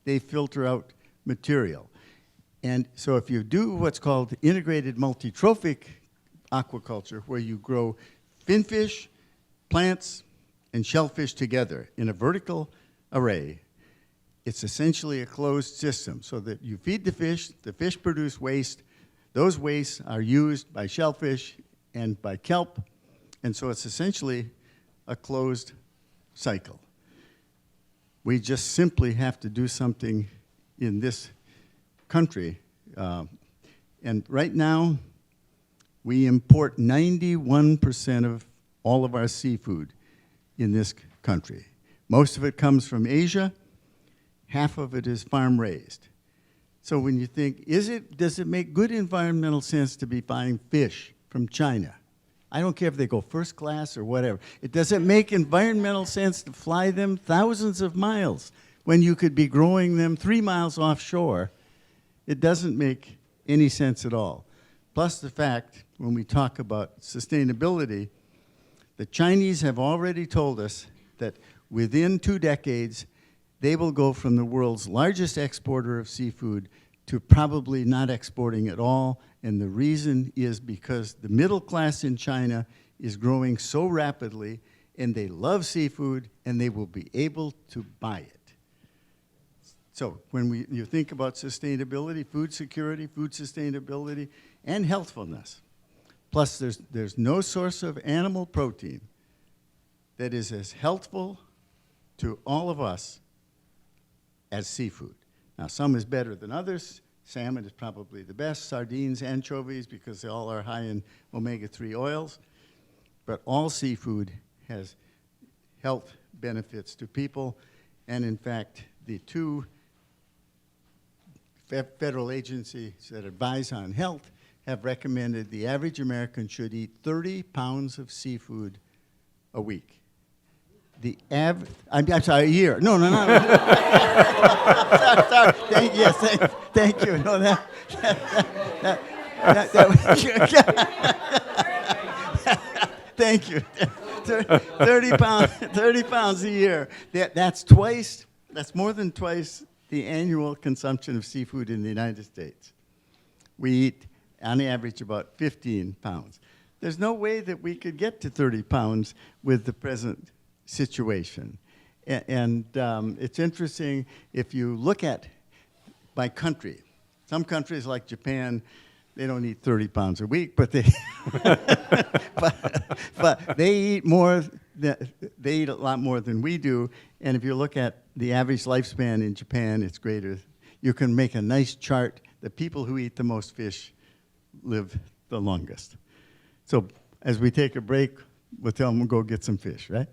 they filter out material. And so if you do what's called integrated multi-trophic aquaculture, where you grow finfish, plants, and shellfish together in a vertical array, it's essentially a closed system, so that you feed the fish produce waste, those wastes are used by shellfish and by kelp, and so it's essentially a closed cycle. We just simply have to do something in this country. And right now, we import 91% of all of our seafood in this country. Most of it comes from Asia. Half of it is farm-raised. So when you think, does it make good environmental sense to be buying fish from China? I don't care if they go first class or whatever. It doesn't make environmental sense to fly them thousands of miles when you could be growing them 3 miles offshore. It doesn't make any sense at all. Plus the fact, when we talk about sustainability, the Chinese have already told us that within 2 decades, they will go from the world's largest exporter of seafood to probably not exporting at all. And the reason is because the middle class in China is growing so rapidly, and they love seafood, and they will be able to buy it. So when you think about sustainability, food security, food sustainability, and healthfulness, plus there's no source of animal protein that is as healthful to all of us as seafood. Now, some is better than others. Salmon is probably the best. Sardines, anchovies, because they all are high in omega-3 oils. But all seafood has health benefits to people. And in fact, the 2 federal agencies that advise on health have recommended the average American should eat 30 pounds of seafood a week. The average, I'm sorry, a year. No. Sorry. Thank you. No, thank you. 30 pounds a year. That's more than twice the annual consumption of seafood in the United States. We eat, on average, about 15 pounds. There's no way that we could get to 30 pounds with the present situation. And it's interesting if you look at by country. Some countries like Japan, they don't eat 30 pounds a week, but they but they eat more. They eat a lot more than we do. And if you look at the average lifespan in Japan, it's greater. You can make a nice chart. The people who eat the most fish live the longest. So as we take a break, we'll tell them we'll go get some fish, right?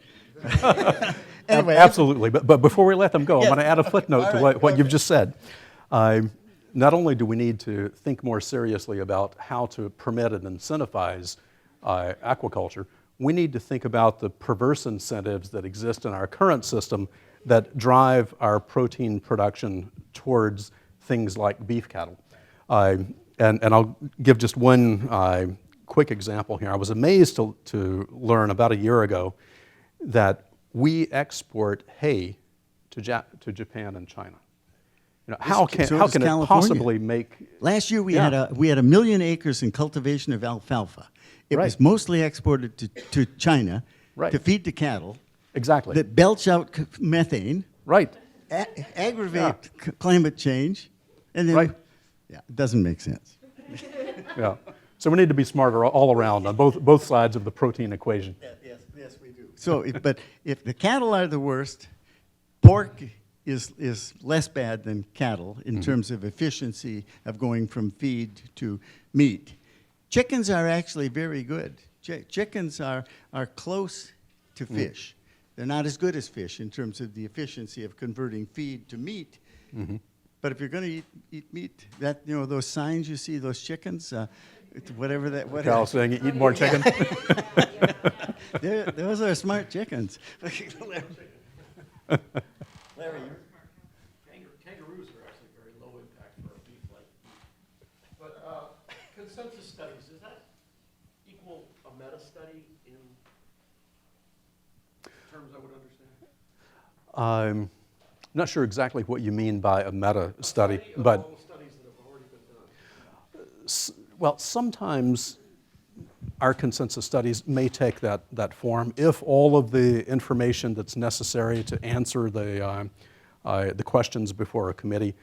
Anyway, Absolutely. But before we let them go, Yes. I'm going to add a footnote All to right, what you've okay. just said. Not only do we need to think more seriously about how to permit and incentivize aquaculture, we need to think about the perverse incentives that exist in our current system that drive our protein production towards things like beef cattle. And I'll give just one quick example here. I was amazed to learn about a year ago that we export hay to Japan and China. You know, how can so it does California. possibly make? last year we Yeah. had 1 million acres in cultivation of alfalfa. It was Right. mostly exported to China Right. to feed the cattle Exactly. that belch out methane, Right. aggravate climate change, and then Right. yeah, it doesn't make sense. Yeah. So we need to be smarter all around on both sides of the protein equation. Yes, we do. So, but if the cattle are the worst, pork is less bad than cattle in terms of efficiency of going from feed to meat. Chickens are actually very good. Chickens are close to fish. They're not as good as fish in terms of the efficiency of converting feed to meat. But if you're going to eat meat, those signs you see, those chickens, whatever that. Cal saying eat more chicken. Those are smart chickens. Larry, Kangaroos are actually very low impact for a beef-like meat. But consensus studies, does that equal a meta-study in terms I would understand? I'm not sure exactly what you mean by a meta study, Of but all the studies that have already been done. well, sometimes our consensus studies may take that form if all of the information that's necessary to answer the questions before a committee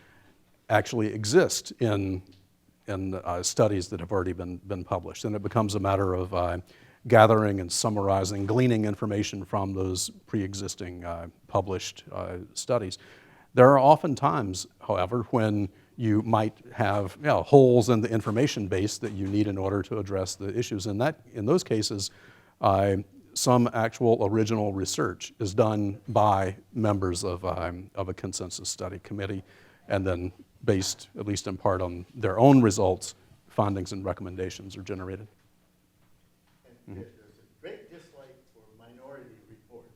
actually exist in studies that have already been published. And it becomes a matter of gathering and summarizing, gleaning information from those pre-existing published studies. There are often times, however, when you might have holes in the information base that you need in order to address the issues. In those cases, some actual original research is done by members of a consensus study committee, and then based, at least in part, on their own results, findings and recommendations are generated. there's a great dislike for minority reports.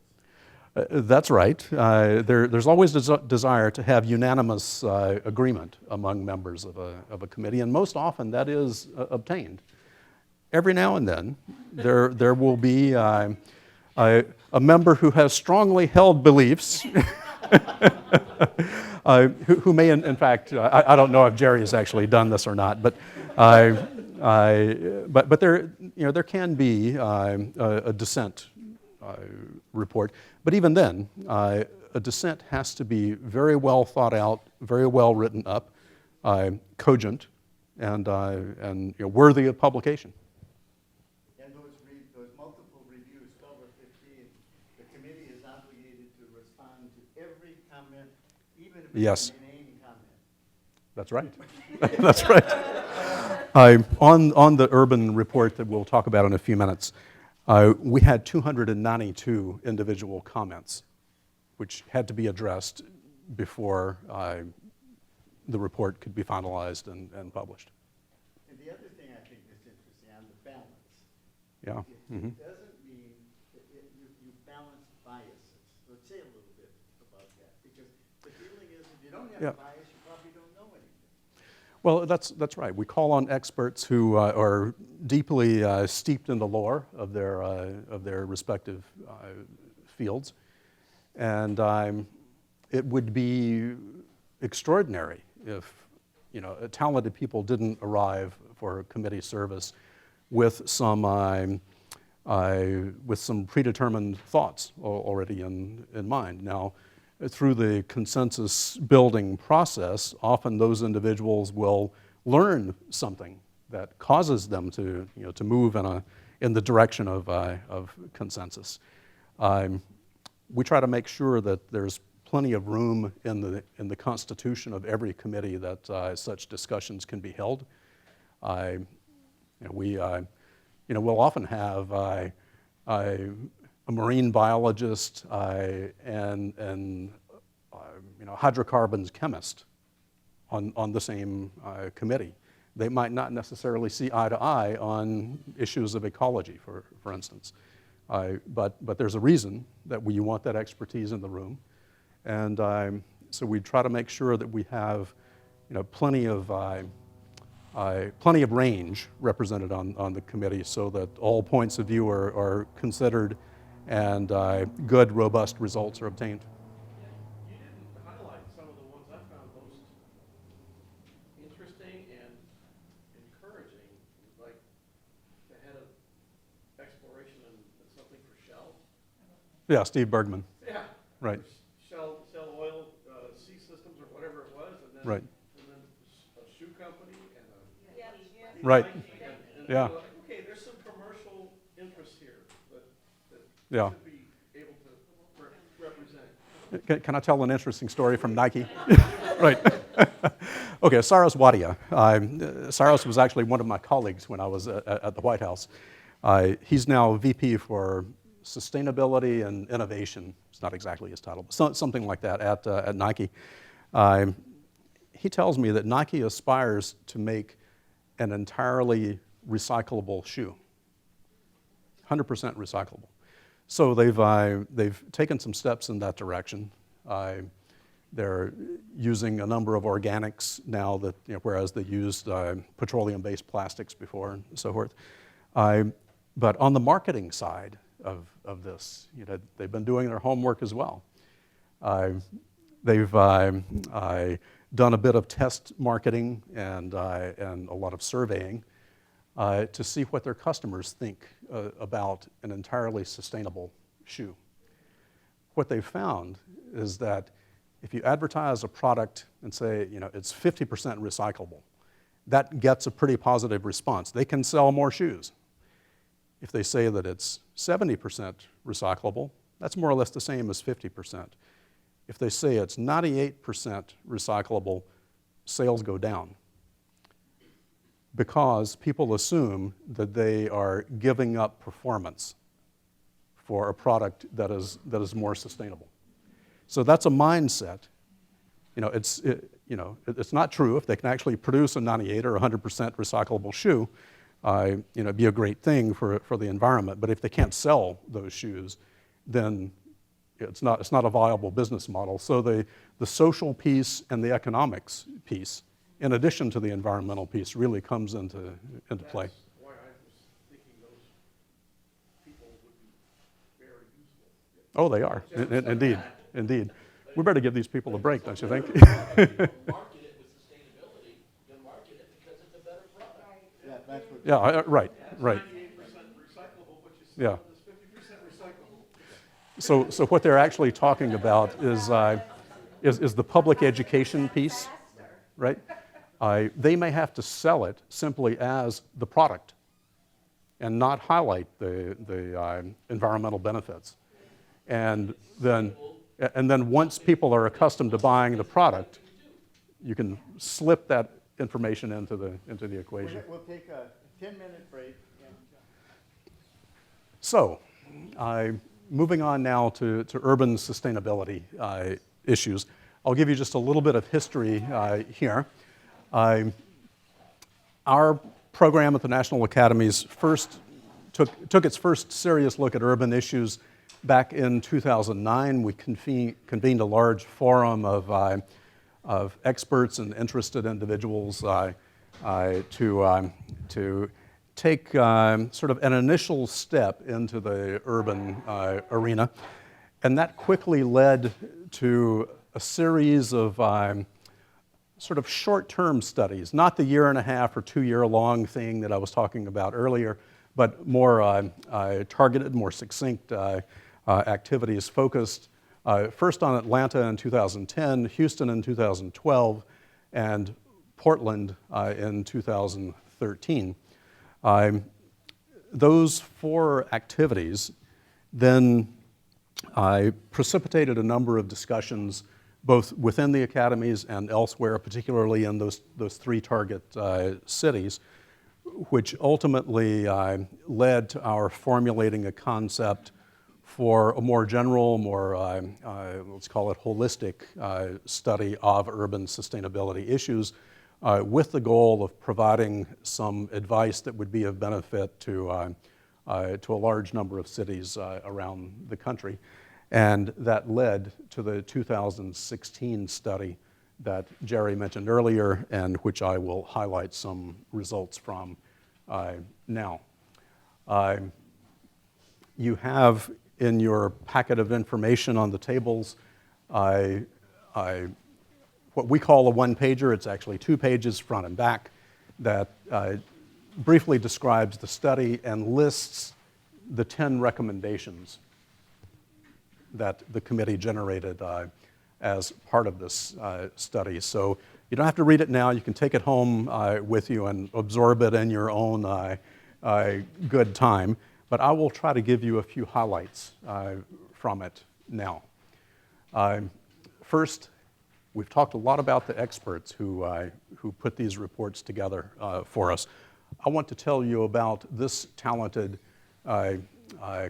That's right. There's always a desire to have unanimous agreement among members of a committee, and most often that is obtained. Every now and then, there will be a member who has strongly held beliefs, who may, in fact, I don't know if Jerry has actually done this or not, but there can be a dissent report. But even then, a dissent has to be very well thought out, very well written up, cogent, and worthy of publication. And those multiple reviews, 12 or 15, the committee is obligated to respond to every comment, even if it's Yes. an inane comment. That's right. That's right. On the urban report that we'll talk about in a few minutes, we had 292 individual comments, which had to be addressed before the report could be finalized and published. And the other thing I think that's interesting on the balance, Yeah. it doesn't mean that you balance biases. So say a little bit about that, because the feeling is if you don't have Yeah. a bias, you probably don't know anything. Well, that's right. We call on experts who are deeply steeped in the lore of their respective fields, and it would be extraordinary if talented people didn't arrive for committee service with some predetermined thoughts already in mind. Now, through the consensus building process, often those individuals will learn something that causes them to move in the direction of consensus. We try to make sure that there's plenty of room in the constitution of every committee that such discussions can be held. We we'll often have a marine biologist and hydrocarbons chemist on the same committee. They might not necessarily see eye to eye on issues of ecology, for instance. But there's a reason that you want that expertise in the room. And so we try to make sure that we have plenty of range represented on the committee so that all points of view are considered and good, robust results are obtained. You didn't highlight some of the ones I found most interesting and encouraging, like the head of exploration and something for Shell. Yeah, Steve Bergman. Yeah. Right. Shell Oil Sea Systems or whatever it was, and then Right. A shoe company and a Right. Nike, and Yeah. like, okay, there's some commercial interests here that Yeah. should be able to represent. Can I tell an interesting story from Nike? Right. Okay, Cyrus Wadia. Cyrus was actually one of my colleagues when I was at the White House. He's now VP for Sustainability and Innovation. It's not exactly his title, but something like that at Nike. He tells me that Nike aspires to make an entirely recyclable shoe, 100% recyclable. So they've taken some steps in that direction. They're using a number of organics now that, whereas they used petroleum-based plastics before and so forth. But on the marketing side of this, they've been doing their homework as well. They've done a bit of test marketing and a lot of surveying to see what their customers think about an entirely sustainable shoe. What they've found is that if you advertise a product and say, it's 50% recyclable, that gets a pretty positive response. They can sell more shoes. If they say that it's 70% recyclable, that's more or less the same as 50%. If they say it's 98% recyclable, sales go down because people assume that they are giving up performance for a product that is more sustainable. So that's a mindset. It's not true. If they can actually produce a 98 or 100% recyclable shoe, it'd be a great thing for the environment. But if they can't sell those shoes, then it's not a viable business model. So the social piece and the economics piece, in addition to the environmental piece, really comes into play. That's why I was thinking those people would be very useful. Oh, they are. Indeed. We better give these people a break, don't you think? Market it with sustainability, you market it because it's a better product. Yeah, that's what. Yeah, right. 98% recyclable, but you sell Yeah. it as 50% recyclable. So what they're actually talking about is the public education piece, right? They may have to sell it simply as the product and not highlight the environmental benefits. And then once people are accustomed to buying the product, you can slip that information into the equation. We'll take a 10-minute break. So, moving on now to urban sustainability issues. I'll give you just a little bit of history here. Our program at the National Academies took its first serious look at urban issues back in 2009. We convened a large forum of experts and interested individuals to take sort of an initial step into the urban arena. And that quickly led to a series of sort of short-term studies, not the year-and-a-half or two-year-long thing that I was talking about earlier, but more targeted, more succinct activities focused first on Atlanta in 2010, Houston in 2012, and Portland in 2013. Those four activities then precipitated a number of discussions both within the academies and elsewhere, particularly in those three target cities, which ultimately led to our formulating a concept for a more general, more, let's call it holistic study of urban sustainability issues with the goal of providing some advice that would be of benefit to a large number of cities around the country. And that led to the 2016 study that Jerry mentioned earlier, and which I will highlight some results from now. You have in your packet of information on the tables what we call a one-pager. It's actually 2 pages, front and back, that briefly describes the study and lists the 10 recommendations that the committee generated as part of this study. So you don't have to read it now. You can take it home with you and absorb it in your own good time. But I will try to give you a few highlights from it now. First, we've talked a lot about the experts who put these reports together for us. I want to tell you about this talented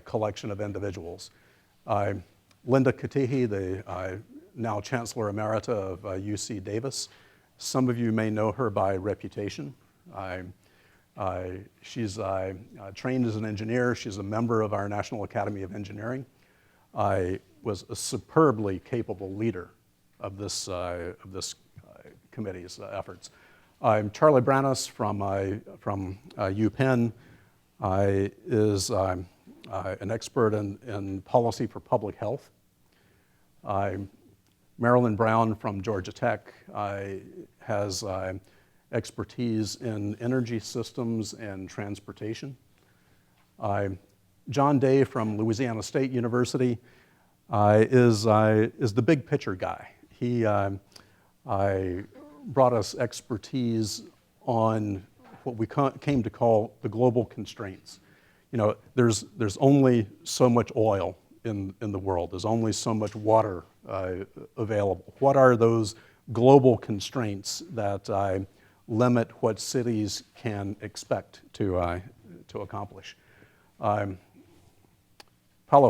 collection of individuals. Linda Katihi, the now Chancellor Emerita of UC Davis. Some of you may know her by reputation. She's trained as an engineer. She's a member of our National Academy of Engineering. Was a superbly capable leader of this committee's efforts. Charlie Brannis from UPenn is an expert in policy for public health. Marilyn Brown from Georgia Tech has expertise in energy systems and transportation. John Day from Louisiana State University is the big picture guy. He brought us expertise on what we came to call the global constraints. You know, there's only so much oil in the world. There's only so much water available. What are those global constraints that limit what cities can expect to accomplish? Paulo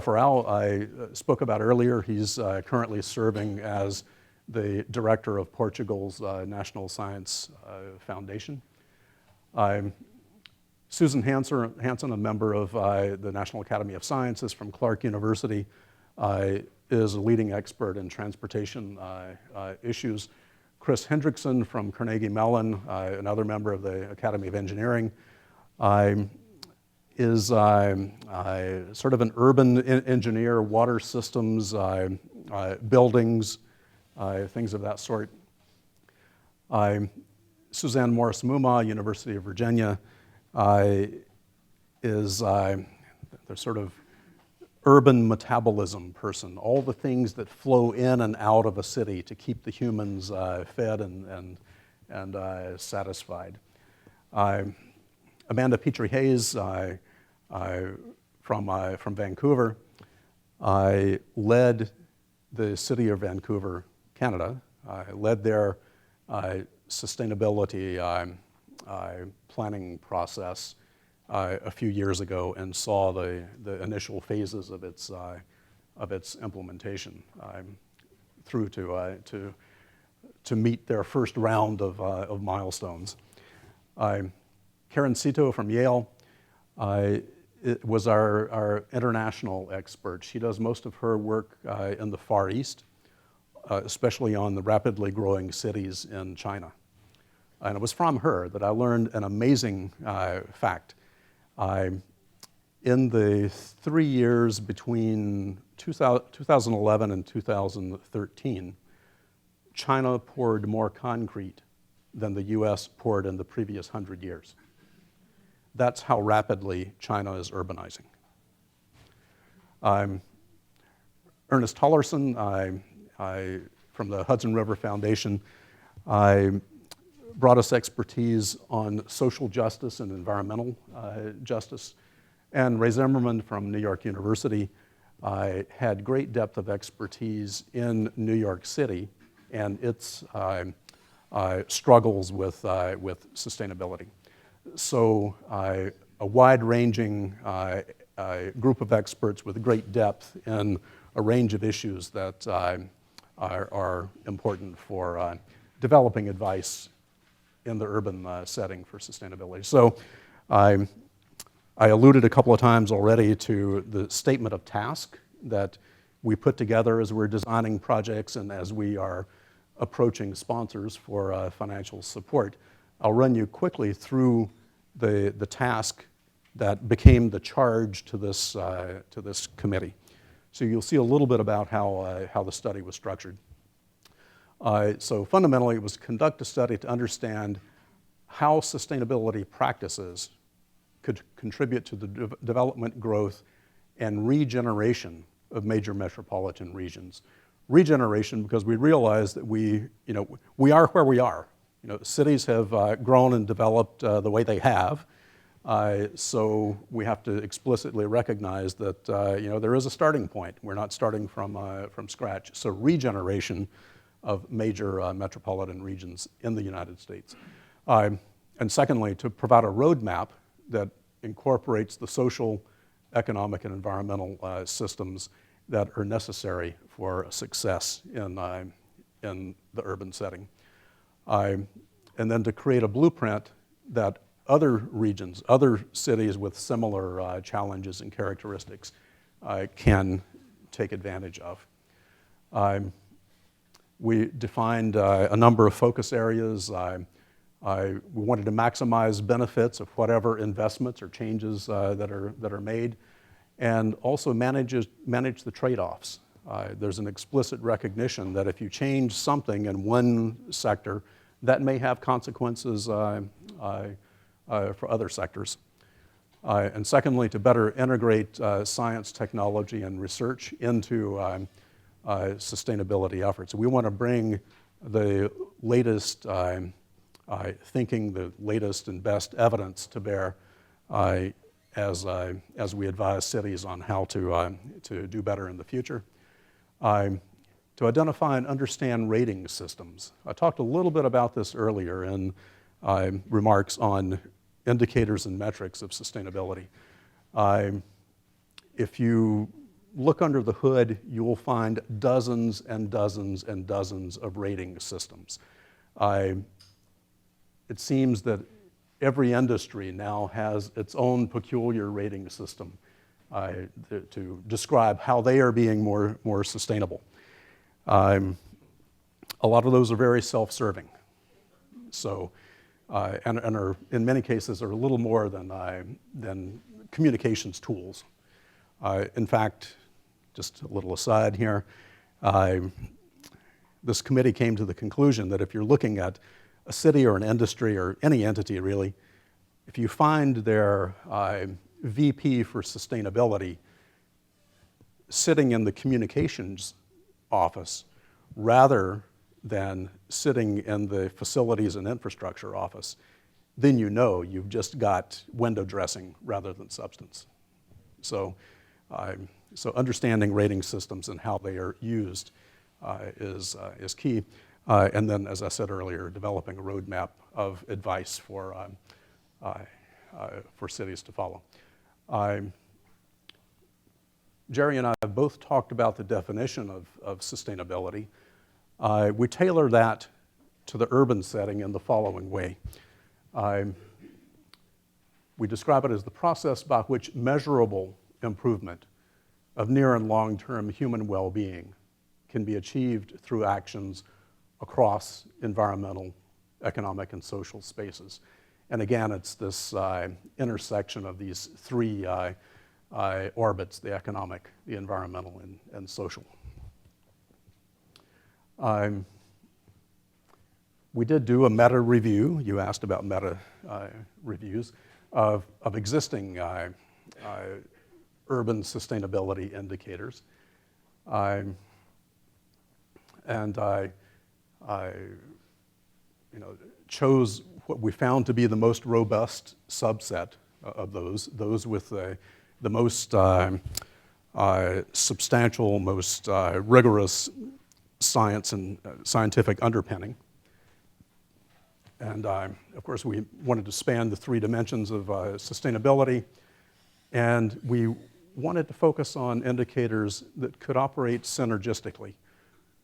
Ferral, I spoke about earlier. He's currently serving as the director of Portugal's National Science Foundation. Susan Hansen, a member of the National Academy of Sciences from Clark University, is a leading expert in transportation issues. Chris Hendrickson from Carnegie Mellon, another member of the Academy of Engineering, is sort of an urban engineer, water systems, buildings, things of that sort. Suzanne Morris-Mumma, University of Virginia, is the sort of urban metabolism person, all the things that flow in and out of a city to keep the humans fed and satisfied. Amanda Petrie-Hayes from Vancouver led the city of Vancouver, Canada, led their sustainability planning process a few years ago and saw the initial phases of its implementation through to meet their first round of milestones. Karen Sito from Yale was our international expert. She does most of her work in the Far East, especially on the rapidly growing cities in China. And it was from her that I learned an amazing fact. In the 3 years between 2011 and 2013, China poured more concrete than the US poured in the previous 100 years. That's how rapidly China is urbanizing. Ernest Tollerson from the Hudson River Foundation brought us expertise on social justice and environmental justice. And Ray Zimmerman from New York University had great depth of expertise in New York City and its struggles with sustainability. So a wide-ranging group of experts with great depth in a range of issues that are important for developing advice in the urban setting for sustainability. So I alluded a couple of times already to the statement of task that we put together as we're designing projects and as we are approaching sponsors for financial support. I'll run you quickly through the task that became the charge to this committee. So you'll see a little bit about how the study was structured. So fundamentally, it was to conduct a study to understand how sustainability practices could contribute to the development, growth, and regeneration of major metropolitan regions. Regeneration because we realize that we are where we are. Cities have grown and developed the way they have, so we have to explicitly recognize that there is a starting point. We're not starting from scratch. So regeneration of major metropolitan regions in the United States. And secondly, to provide a roadmap that incorporates the social, economic, and environmental systems that are necessary for success in the urban setting. And then to create a blueprint that other regions, other cities with similar challenges and characteristics can take advantage of. We defined a number of focus areas. We wanted to maximize benefits of whatever investments or changes that are made, and also manage the trade-offs. There's an explicit recognition that if you change something in one sector, that may have consequences for other sectors. And secondly, to better integrate science, technology, and research into sustainability efforts. We want to bring the latest thinking, the latest and best evidence to bear as we advise cities on how to do better in the future. To identify and understand rating systems. I talked a little bit about this earlier in remarks on indicators and metrics of sustainability. If you look under the hood, you will find dozens and dozens and dozens of rating systems. It seems that every industry now has its own peculiar rating system to describe how they are being more sustainable. A lot of those are very self-serving. So, and are in many cases are a little more than communications tools. In fact, just a little aside here, this committee came to the conclusion that if you're looking at a city or an industry or any entity really, if you find their VP for sustainability sitting in the communications office rather than sitting in the facilities and infrastructure office, then you know you've just got window dressing rather than substance. So understanding rating systems and how they are used is key. And then, as I said earlier, developing a roadmap of advice for cities to follow. Jerry and I have both talked about the definition of sustainability. We tailor that to the urban setting in the following way. We describe it as the process by which measurable improvement of near and long-term human well-being can be achieved through actions across environmental, economic, and social spaces. And again, it's this intersection of these three orbits, the economic, the environmental, and social. We did do a meta review. You asked about meta reviews of existing urban sustainability indicators. And I chose what we found to be the most robust subset of those with the most substantial, most rigorous science and scientific underpinning. And of course, we wanted to span the three dimensions of sustainability, and we wanted to focus on indicators that could operate synergistically.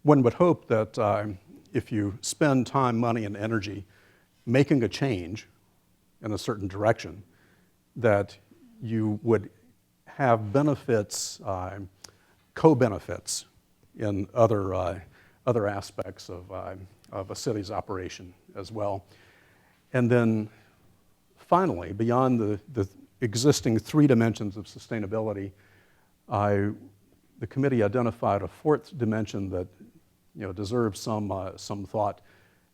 One would hope that if you spend time, money, and energy making a change in a certain direction, that you would have benefits, co-benefits in other aspects of a city's operation as well. And then finally, beyond the existing three dimensions of sustainability, the committee identified a fourth dimension that deserves some thought,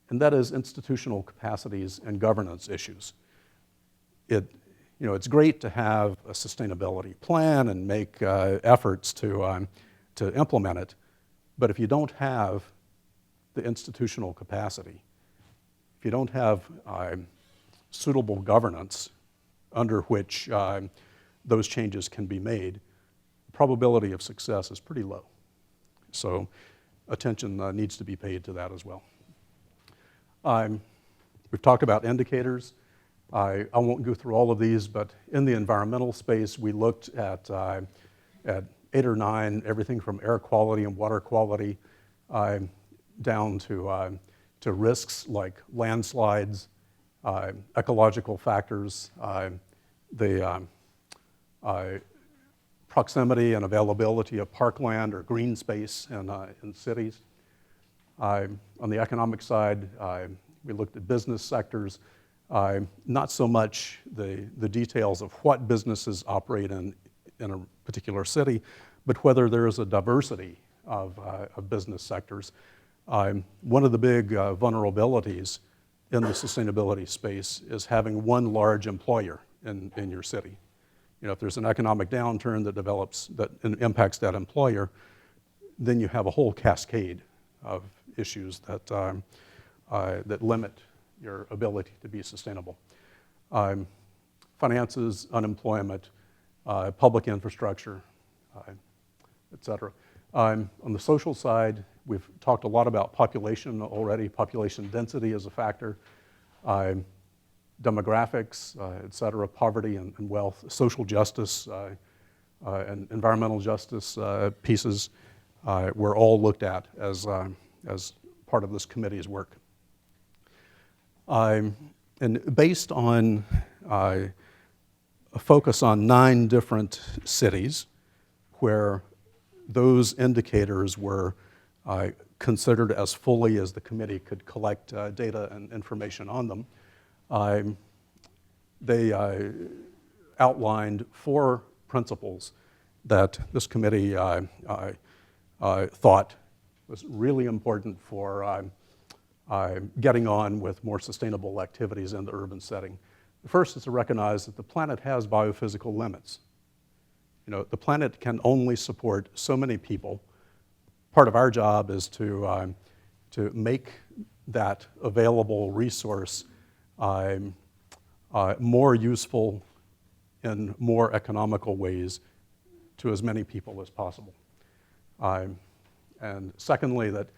and that is institutional capacities and governance issues. It's great to have a sustainability plan and make efforts to implement it, but if you don't have the institutional capacity, if you don't have suitable governance under which those changes can be made, the probability of success is pretty low. So attention needs to be paid to that as well. We've talked about indicators. I won't go through all of these, but in the environmental space, we looked at 8 or 9, everything from air quality and water quality down to risks like landslides, ecological factors, the proximity and availability of parkland or green space in cities. On the economic side, we looked at business sectors, not so much the details of what businesses operate in a particular city, but whether there is a diversity of business sectors. One of the big vulnerabilities in the sustainability space is having one large employer in your city. If there's an economic downturn that impacts that employer, then you have a whole cascade of issues that limit your ability to be sustainable. Finances, unemployment, public infrastructure, et cetera. On the social side, we've talked a lot about population already. Population density is a factor. Demographics, et cetera, poverty and wealth, social justice, and environmental justice pieces were all looked at as part of this committee's work. And based on a focus on 9 different cities where those indicators were considered as fully as the committee could collect data and information on them, they outlined 4 principles that this committee thought was really important for getting on with more sustainable activities in the urban setting. The first is to recognize that the planet has biophysical limits. The planet can only support so many people. Part of our job is to make that available resource more useful in more economical ways to as many people as possible. And secondly, that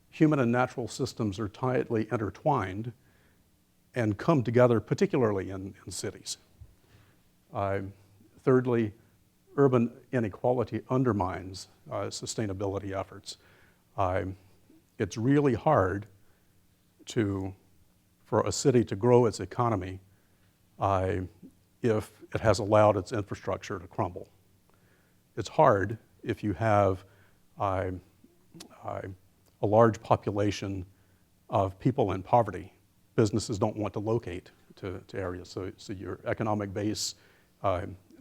human and natural systems are tightly intertwined and come together, particularly in cities. Thirdly, urban inequality undermines sustainability efforts. It's really hard for a city to grow its economy if it has allowed its infrastructure to crumble. It's hard if you have a large population of people in poverty. Businesses don't want to locate to areas, so your economic base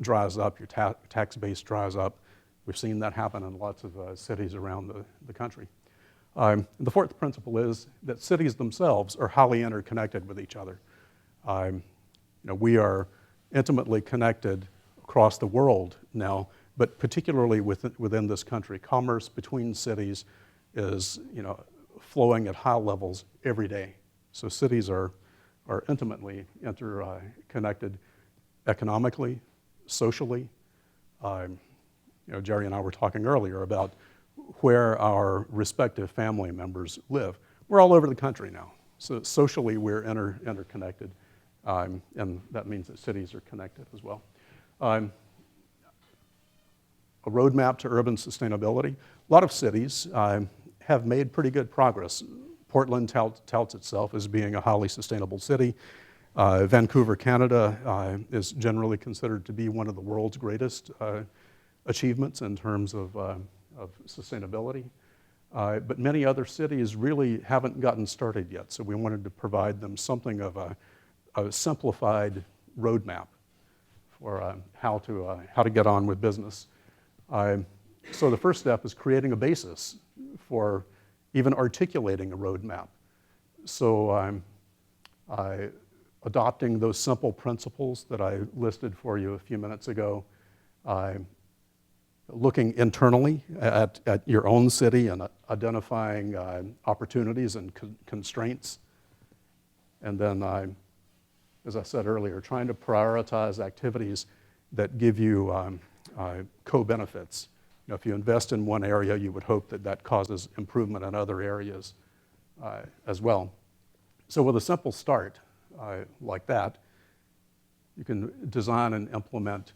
dries up, your tax base dries up. We've seen that happen in lots of cities around the country. The fourth principle is that cities themselves are highly interconnected with each other. We are intimately connected across the world now, but particularly within this country. Commerce between cities is flowing at high levels every day. So cities are intimately interconnected economically, socially. Jerry and I were talking earlier about where our respective family members live. We're all over the country now. So socially, we're interconnected, and that means that cities are connected as well. A roadmap to urban sustainability. A lot of cities have made pretty good progress. Portland touts itself as being a highly sustainable city. Vancouver, Canada is generally considered to be one of the world's greatest achievements in terms of sustainability. But many other cities really haven't gotten started yet, so we wanted to provide them something of a simplified roadmap for how to get on with business. So the first step is creating a basis for even articulating a roadmap. So adopting those simple principles that I listed for you a few minutes ago, looking internally at your own city and identifying opportunities and constraints, and then, as I said earlier, trying to prioritize activities that give you co-benefits. You know, if you invest in one area, you would hope that that causes improvement in other areas as well. So with a simple start like that, you can design and implement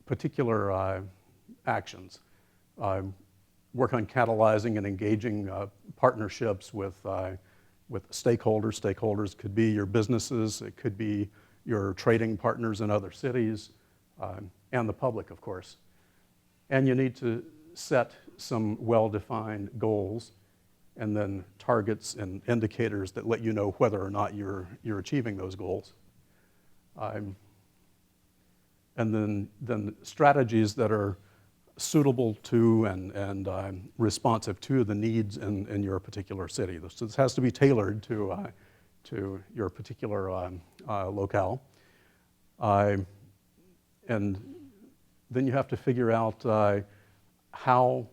particular actions. Work on catalyzing and engaging partnerships with stakeholders. Stakeholders could be your businesses, it could be your trading partners in other cities, and the public, of course. And you need to set some well-defined goals and then targets and indicators that let you know whether or not you're achieving those goals. And then strategies that are suitable to and responsive to the needs in your particular city. So this has to be tailored to your particular locale. And then you have to figure out how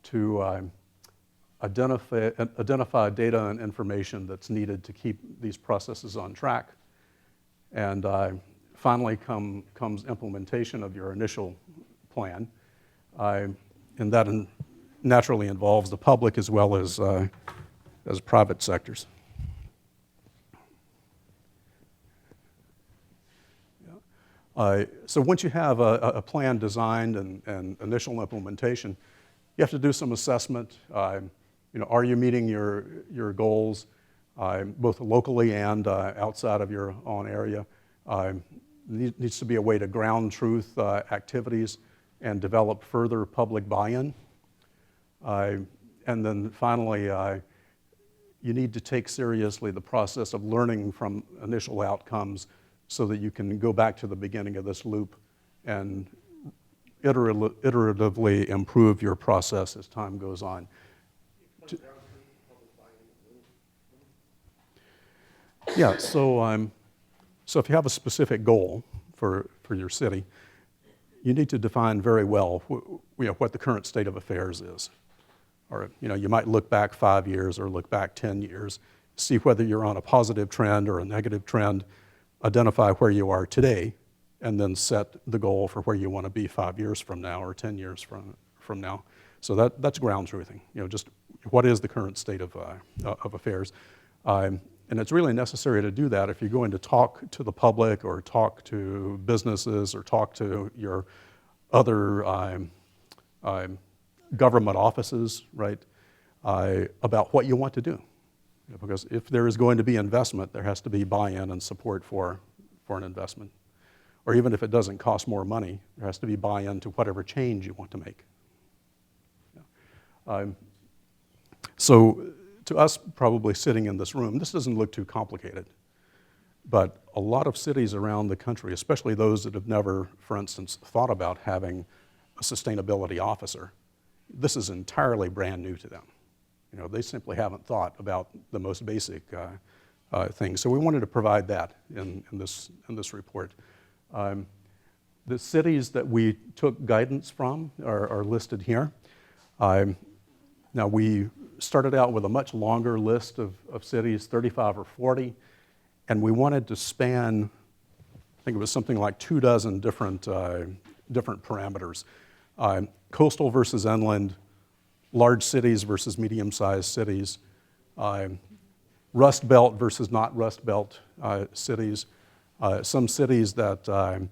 to identify data and information that's needed to keep these processes on track. And finally comes implementation of your initial plan. And that naturally involves the public as well as private sectors. So once you have a plan designed and initial implementation, you have to do some assessment. Are you meeting your goals, both locally and outside of your own area? Needs to be a way to ground truth activities and develop further public buy-in. And then finally, you need to take seriously the process of learning from initial outcomes so that you can go back to the beginning of this loop and iteratively improve your process as time goes on. Yeah, so if you have a specific goal for your city, you need to define very well what the current state of affairs is. Or you might look back 5 years or look back 10 years, see whether you're on a positive trend or a negative trend, identify where you are today, and then set the goal for where you want to be 5 years from now or 10 years from now. So that's ground truthing. Just what is the current state of affairs. And it's really necessary to do that if you're going to talk to the public or talk to businesses or talk to your other government offices, right, about what you want to do. Because if there is going to be investment, there has to be buy-in and support for an investment. Or even if it doesn't cost more money, there has to be buy-in to whatever change you want to make. So to us, probably sitting in this room, this doesn't look too complicated. But a lot of cities around the country, especially those that have never, for instance, thought about having a sustainability officer, this is entirely brand new to them. They simply haven't thought about the most basic things. So we wanted to provide that in this report. The cities that we took guidance from are listed here. Now we started out with a much longer list of cities, 35 or 40, and we wanted to span, I think it was something like 24 different parameters. Coastal versus inland, large cities versus medium-sized cities, Rust Belt versus not Rust Belt cities, some cities that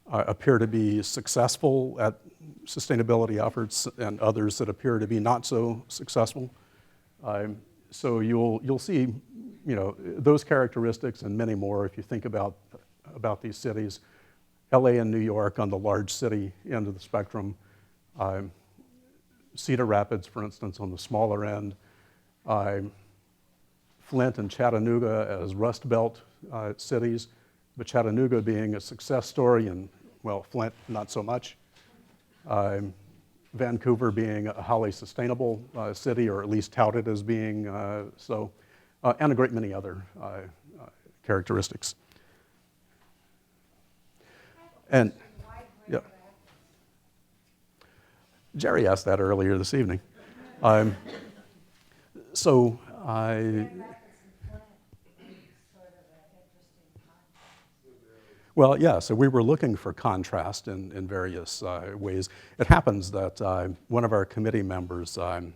appear to be successful at sustainability efforts and others that appear to be not so successful. So you'll see, those characteristics and many more if you think about these cities. LA and New York on the large city end of the spectrum. Cedar Rapids, for instance, on the smaller end. Flint and Chattanooga as Rust Belt cities, but Chattanooga being a success story and, well, Flint not so much. Vancouver being a highly sustainable city, or at least touted as being so, and a great many other characteristics. And, yeah. Jerry asked that earlier this evening. So well, yeah, so we were looking for contrast in various ways. It happens that one of our committee members, the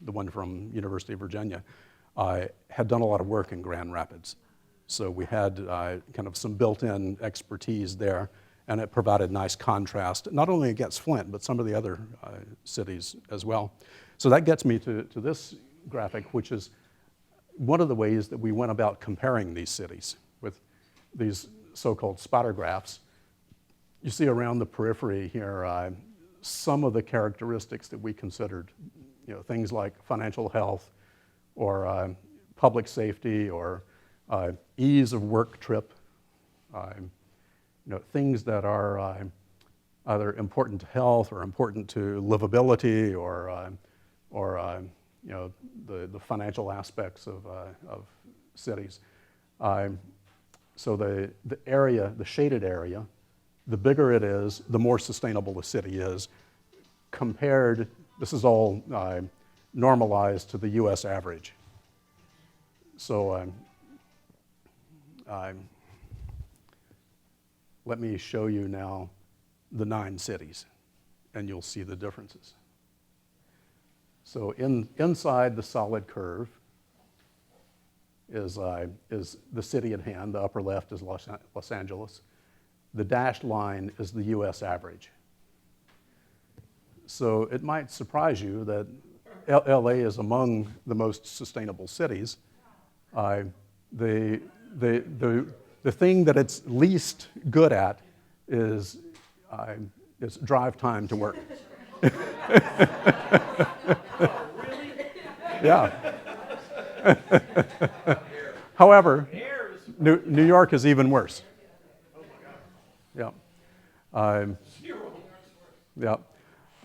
one from University of Virginia, had done a lot of work in Grand Rapids. So we had kind of some built-in expertise there, and it provided nice contrast, not only against Flint, but some of the other cities as well. So that gets me to this graphic, which is one of the ways that we went about comparing these cities with these so-called spotter graphs. You see around the periphery here some of the characteristics that we considered, things like financial health or public safety or ease of work trip, things that are either important to health or important to livability or the financial aspects of cities. So the area, the shaded area, the bigger it is, the more sustainable the city is compared, this is all normalized to the US average. So let me show you now the 9 cities, and you'll see the differences. So inside the solid curve is the city at hand. The upper left is Los Angeles. The dashed line is the US average. So it might surprise you that LA is among the most sustainable cities. The thing that it's least good at is drive time to work. Yeah. However, New York is even worse. Yeah. Yeah.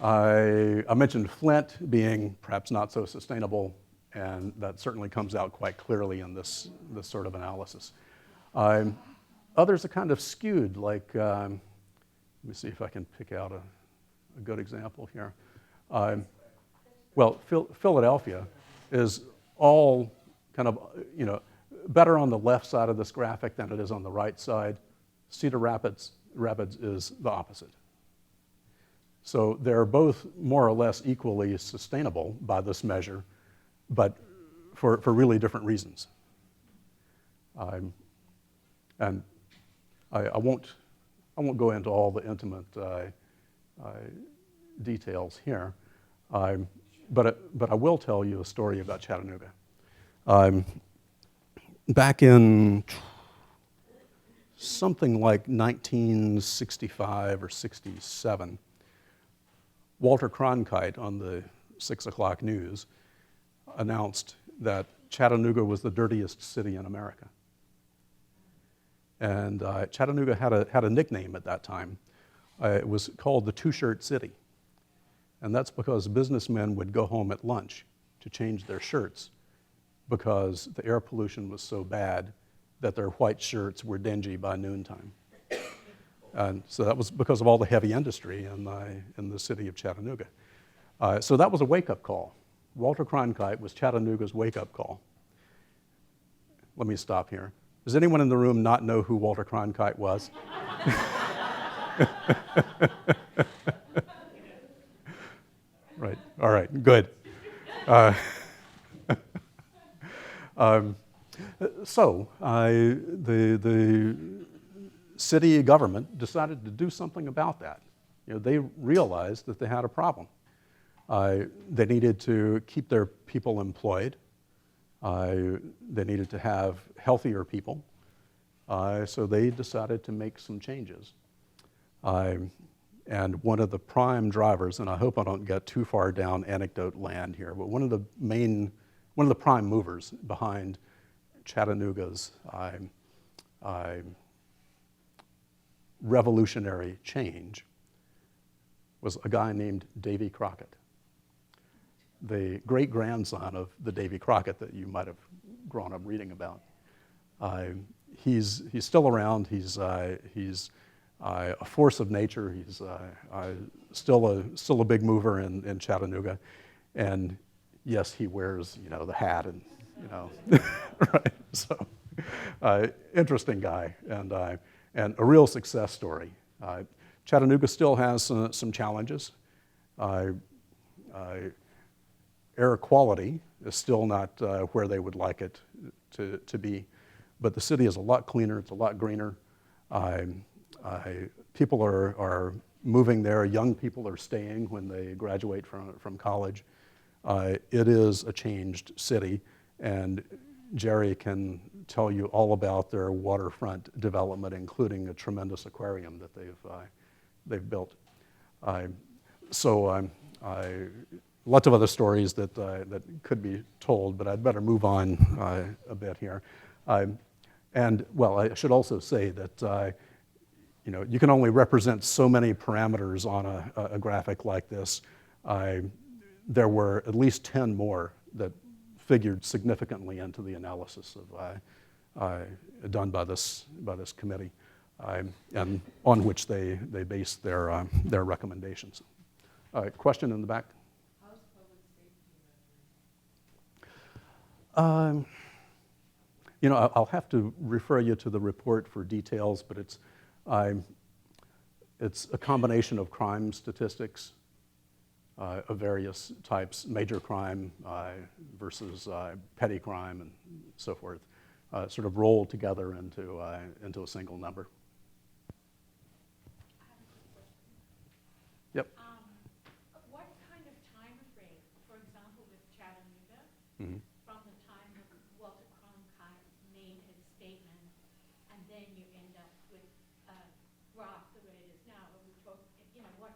I mentioned Flint being perhaps not so sustainable, and that certainly comes out quite clearly in this sort of analysis. Others are kind of skewed, like, let me see if I can pick out a good example here. Well, Philadelphia is all kind of, better on the left side of this graphic than it is on the right side. Cedar Rapids is the opposite. So they're both more or less equally sustainable by this measure, but for really different reasons. And I won't go into all the intimate details here, but I will tell you a story about Chattanooga. Back in something like 1965 or 67, Walter Cronkite on the 6 o'clock news announced that Chattanooga was the dirtiest city in America. And Chattanooga had a nickname at that time. It was called the Two-Shirt City. And that's because businessmen would go home at lunch to change their shirts because the air pollution was so bad that their white shirts were dingy by noontime. And so that was because of all the heavy industry in the city of Chattanooga. So that was a wake-up call. Walter Cronkite was Chattanooga's wake-up call. Let me stop here. Does anyone in the room not know who Walter Cronkite was? Right, all right, good. The city government decided to do something about that. They realized that they had a problem. They needed to keep their people employed. They needed to have healthier people. So they decided to make some changes. And one of the prime drivers, and I hope I don't get too far down anecdote land here, but one of the prime movers behind Chattanooga's revolutionary change was a guy named Davy Crockett, the great-grandson of the Davy Crockett that you might have grown up reading about. He's still around. He's a force of nature. He's still a big mover in Chattanooga, and yes, he wears the hat and right. So interesting guy and a real success story. Chattanooga still has some challenges. Air quality is still not where they would like it to be, but the city is a lot cleaner. It's a lot greener. People are moving there. Young people are staying when they graduate from college. It is a changed city, and Jerry can tell you all about their waterfront development, including a tremendous aquarium that they've built. Lots of other stories that could be told, but I'd better move on a bit here. I should also say that you can only represent so many parameters on a graphic like this. There were at least 10 more that figured significantly into the analysis done by this committee, and on which they based their recommendations. Question in the back? How's public safety measured? I'll have to refer you to the report for details, but it's a combination of crime statistics of various types, major crime versus petty crime and so forth, sort of rolled together into a single number. Yep. What kind of time frame, for example, with Chattanooga, Mm-hmm. from the time that Walter Cronkite made his statement, and then you end up with Rock the way it is now? Are we talking, what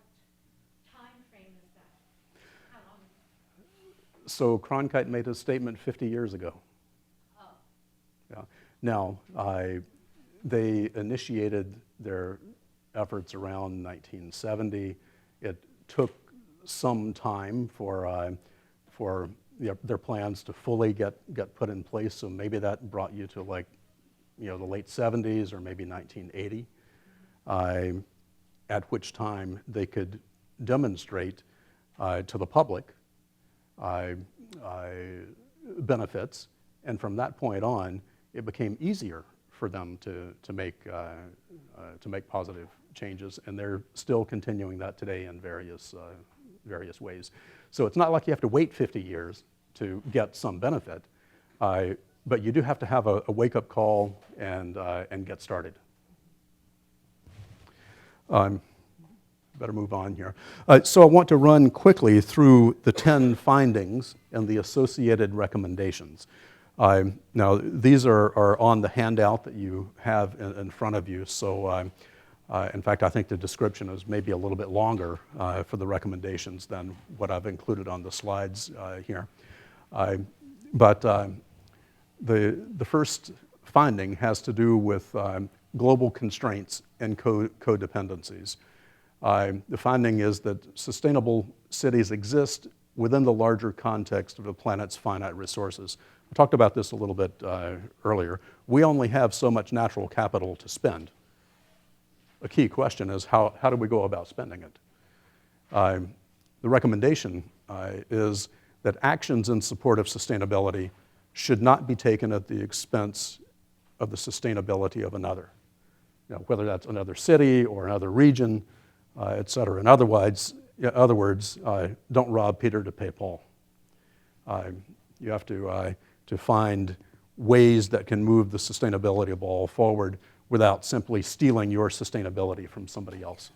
time frame is that? How long? So Cronkite made his statement 50 years ago. Oh, Yeah. Now, they initiated their efforts around 1970. It took some time for their plans to fully get put in place. So maybe that brought you to the late 70s or maybe 1980, at which time they could demonstrate to the public benefits, and from that point on, it became easier for them to make positive changes, and they're still continuing that today in various ways. So it's not like you have to wait 50 years to get some benefit, but you do have to have a wake-up call and get started. Better move on here. So I want to run quickly through the 10 findings and the associated recommendations. Now, these are on the handout that you have in front of you, so in fact, I think the description is maybe a little bit longer for the recommendations than what I've included on the slides here. But the first finding has to do with global constraints and codependencies. The finding is that sustainable cities exist within the larger context of the planet's finite resources. I talked about this a little bit earlier. We only have so much natural capital to spend. A key question is how do we go about spending it? The recommendation is that actions in support of sustainability should not be taken at the expense of the sustainability of another. Whether that's another city or another region, et cetera. In other words, don't rob Peter to pay Paul. You have to find ways that can move the sustainability ball forward without simply stealing your sustainability from somebody else.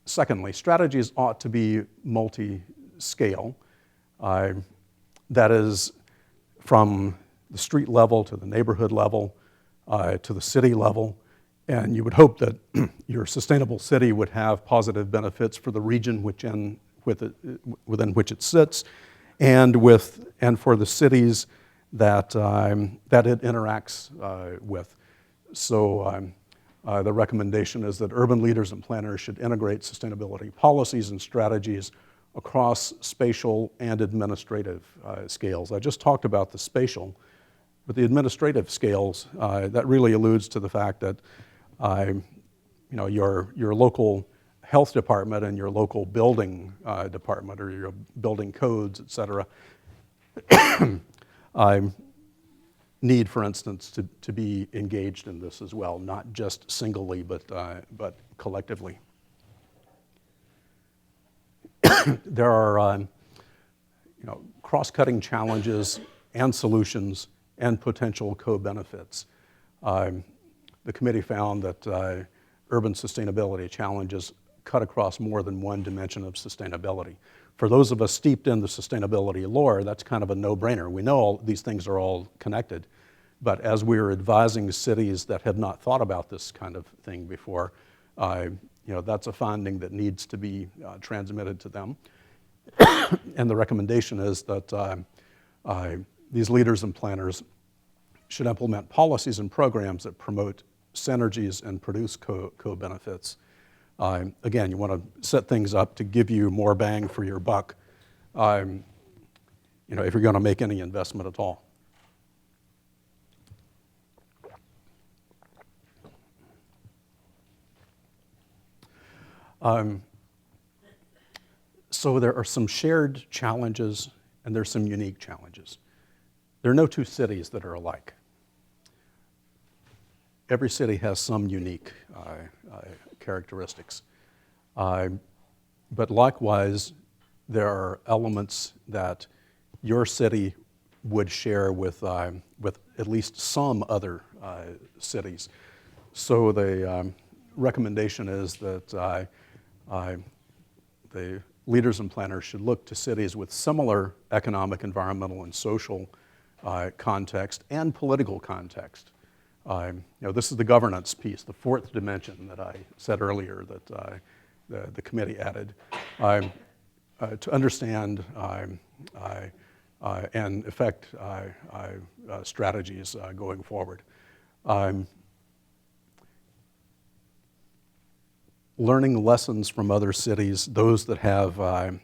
Secondly, strategies ought to be multi-scale. That is, from the street level to the neighborhood level to the city level. And you would hope that your sustainable city would have positive benefits for the region within which it sits, and for the cities that it interacts with. So the recommendation is that urban leaders and planners should integrate sustainability policies and strategies across spatial and administrative scales. I just talked about the spatial, but the administrative scales, that really alludes to the fact that your local health department and your local building department, or your building codes, et cetera, need, for instance, to be engaged in this as well, not just singly, but collectively. There are cross-cutting challenges and solutions and potential co-benefits. The committee found that urban sustainability challenges cut across more than one dimension of sustainability. For those of us steeped in the sustainability lore, that's kind of a no-brainer. We know these things are all connected, but as we're advising cities that have not thought about this kind of thing before, that's a finding that needs to be transmitted to them. And the recommendation is that these leaders and planners should implement policies and programs that promote synergies and produce co-benefits. Again, you want to set things up to give you more bang for your buck, if you're going to make any investment at all. So there are some shared challenges and there's some unique challenges. There are no two cities that are alike. Every city has some unique characteristics. But likewise, there are elements that your city would share with at least some other cities. So the recommendation is that the leaders and planners should look to cities with similar economic, environmental, and social context and political context. This is the governance piece, the fourth dimension that I said earlier that the committee added, to understand and affect strategies going forward. Learning lessons from other cities, those that have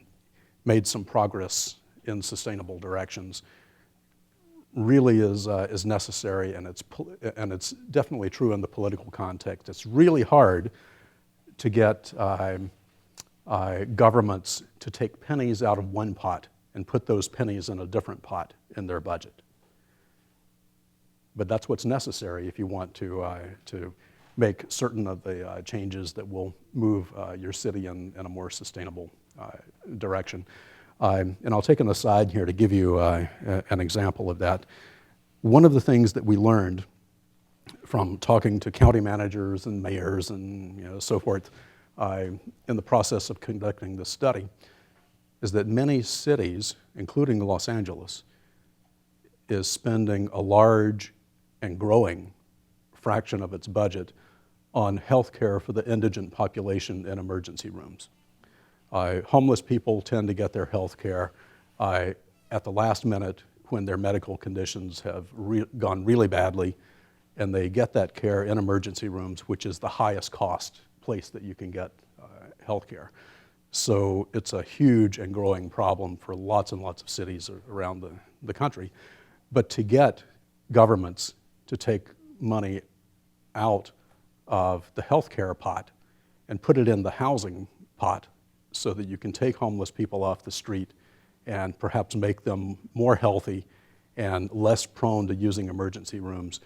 made some progress in sustainable directions, really is necessary, and it's definitely true in the political context. It's really hard to get governments to take pennies out of one pot and put those pennies in a different pot in their budget. But that's what's necessary if you want to make certain of the changes that will move your city in a more sustainable direction. And I'll take an aside here to give you an example of that. One of the things that we learned from talking to county managers and mayors and so forth in the process of conducting this study is that many cities, including Los Angeles, is spending a large and growing fraction of its budget on health care for the indigent population in emergency rooms. Homeless people tend to get their health care at the last minute when their medical conditions have gone really badly, and they get that care in emergency rooms, which is the highest cost place that you can get health care. So it's a huge and growing problem for lots and lots of cities around the country. But to get governments to take money out of the health care pot and put it in the housing pot so that you can take homeless people off the street and perhaps make them more healthy and less prone to using emergency rooms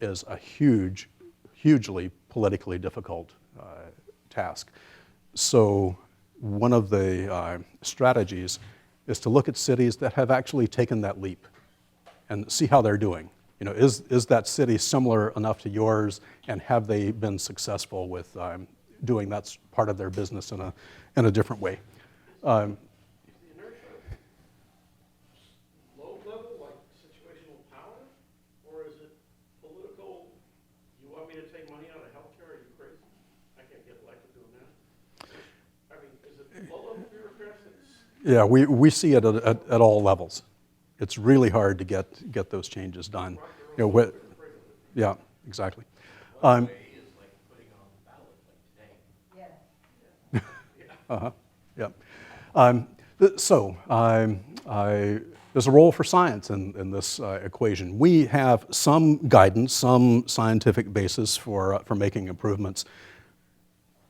is a hugely politically difficult task. So one of the strategies is to look at cities that have actually taken that leap and see how they're doing. You know, is that city similar enough to yours, and have they been successful with doing that part of their business in a different way? Is the inertia low level, like situational power, or is it political? You want me to take money out of healthcare? Are you crazy? I can't get elected doing that. I mean, is it low level bureaucrats? Yeah, we see it at all levels. It's really hard to get those changes done. You know, yeah, exactly. One way is like putting it on the ballot, like today. There's a role for science in this equation. We have some guidance, some scientific basis for making improvements,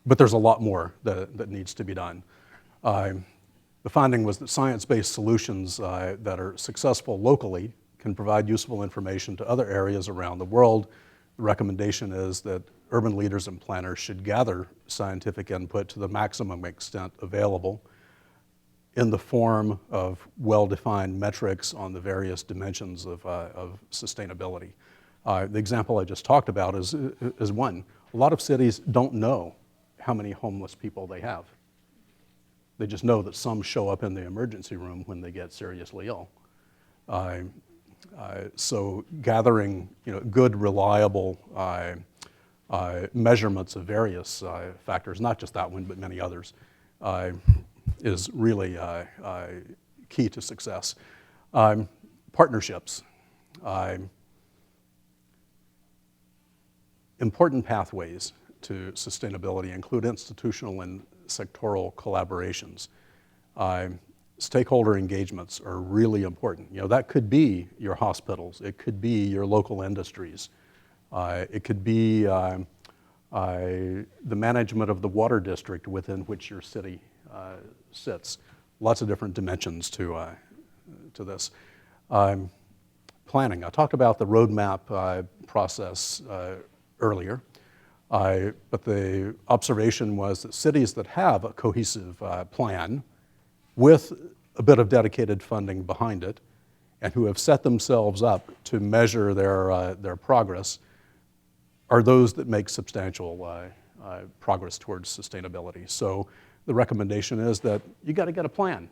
but there's a lot more that needs to be done. The finding was that science-based solutions that are successful locally can provide useful information to other areas around the world. The recommendation is that urban leaders and planners should gather scientific input to the maximum extent available in the form of well-defined metrics on the various dimensions of sustainability. The example I just talked about is one. A lot of cities don't know how many homeless people they have. They just know that some show up in the emergency room when they get seriously ill. So gathering, you know, good, reliable measurements of various factors, not just that one, but many others, is really key to success. Partnerships. Important pathways to sustainability include institutional and sectoral collaborations. Stakeholder engagements are really important. You know, that could be your hospitals, it could be your local industries, it could be the management of the water district within which your city sits. Lots of different dimensions to this. Planning. I talked about the roadmap process earlier. But the observation was that cities that have a cohesive plan with a bit of dedicated funding behind it, and who have set themselves up to measure their progress, are those that make substantial progress towards sustainability. So the recommendation is that you got to get a plan.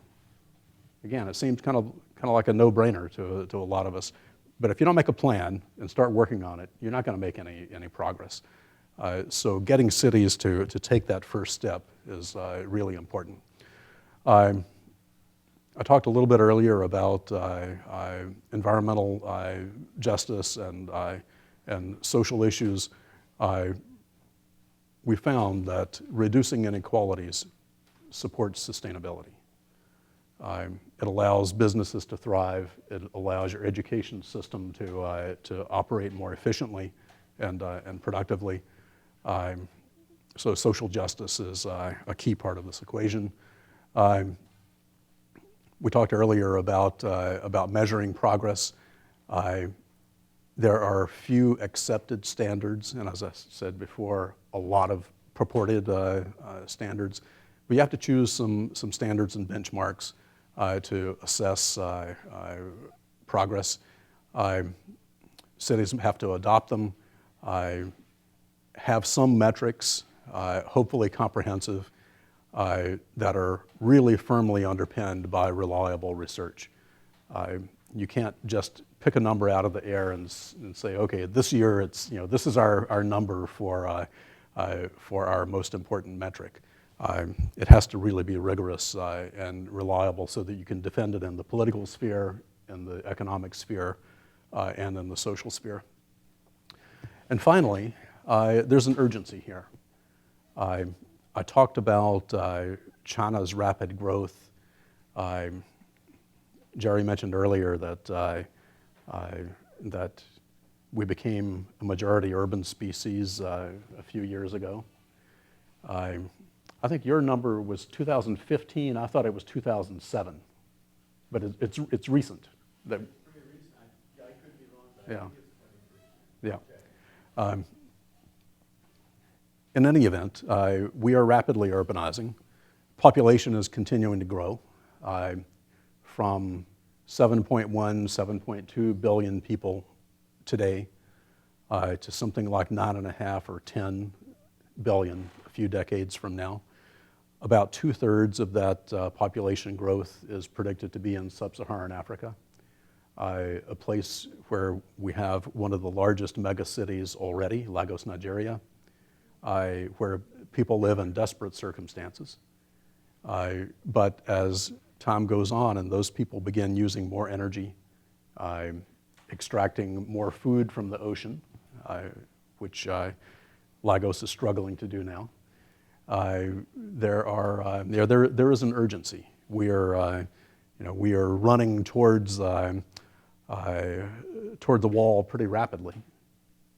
Again, it seems kind of like a no-brainer to a lot of us, but if you don't make a plan and start working on it, you're not going to make any progress. So getting cities to take that first step is really important. I talked a little bit earlier about environmental justice and social issues. We found that reducing inequalities supports sustainability. It allows businesses to thrive. It allows your education system to operate more efficiently and productively. So social justice is a key part of this equation. We talked earlier about measuring progress. There are few accepted standards, and as I said before, a lot of purported standards. But you have to choose some standards and benchmarks to assess progress. Cities have to adopt them. Have some metrics, hopefully comprehensive, that are really firmly underpinned by reliable research. You can't just pick a number out of the air and say, okay, this year it's, this is our number for our most important metric. It has to really be rigorous and reliable so that you can defend it in the political sphere, in the economic sphere, and in the social sphere. And finally, there's an urgency here. I talked about China's rapid growth. Jerry mentioned earlier that we became a majority urban species a few years ago. I think your number was 2015. I thought it was 2007, but it's recent. That, It's pretty recent. I could be wrong, but I Yeah. think it's 23. yeah. Okay. In any event, we are rapidly urbanizing. Population is continuing to grow. from 7.1, 7.2 billion people today to something like 9.5 or 10 billion a few decades from now. About 2/3 of that population growth is predicted to be in sub-Saharan Africa, a place where we have one of the largest megacities already, Lagos, Nigeria, where people live in desperate circumstances. But as time goes on and those people begin using more energy, extracting more food from the ocean, which Lagos is struggling to do now, there is an urgency. We are running towards the wall pretty rapidly,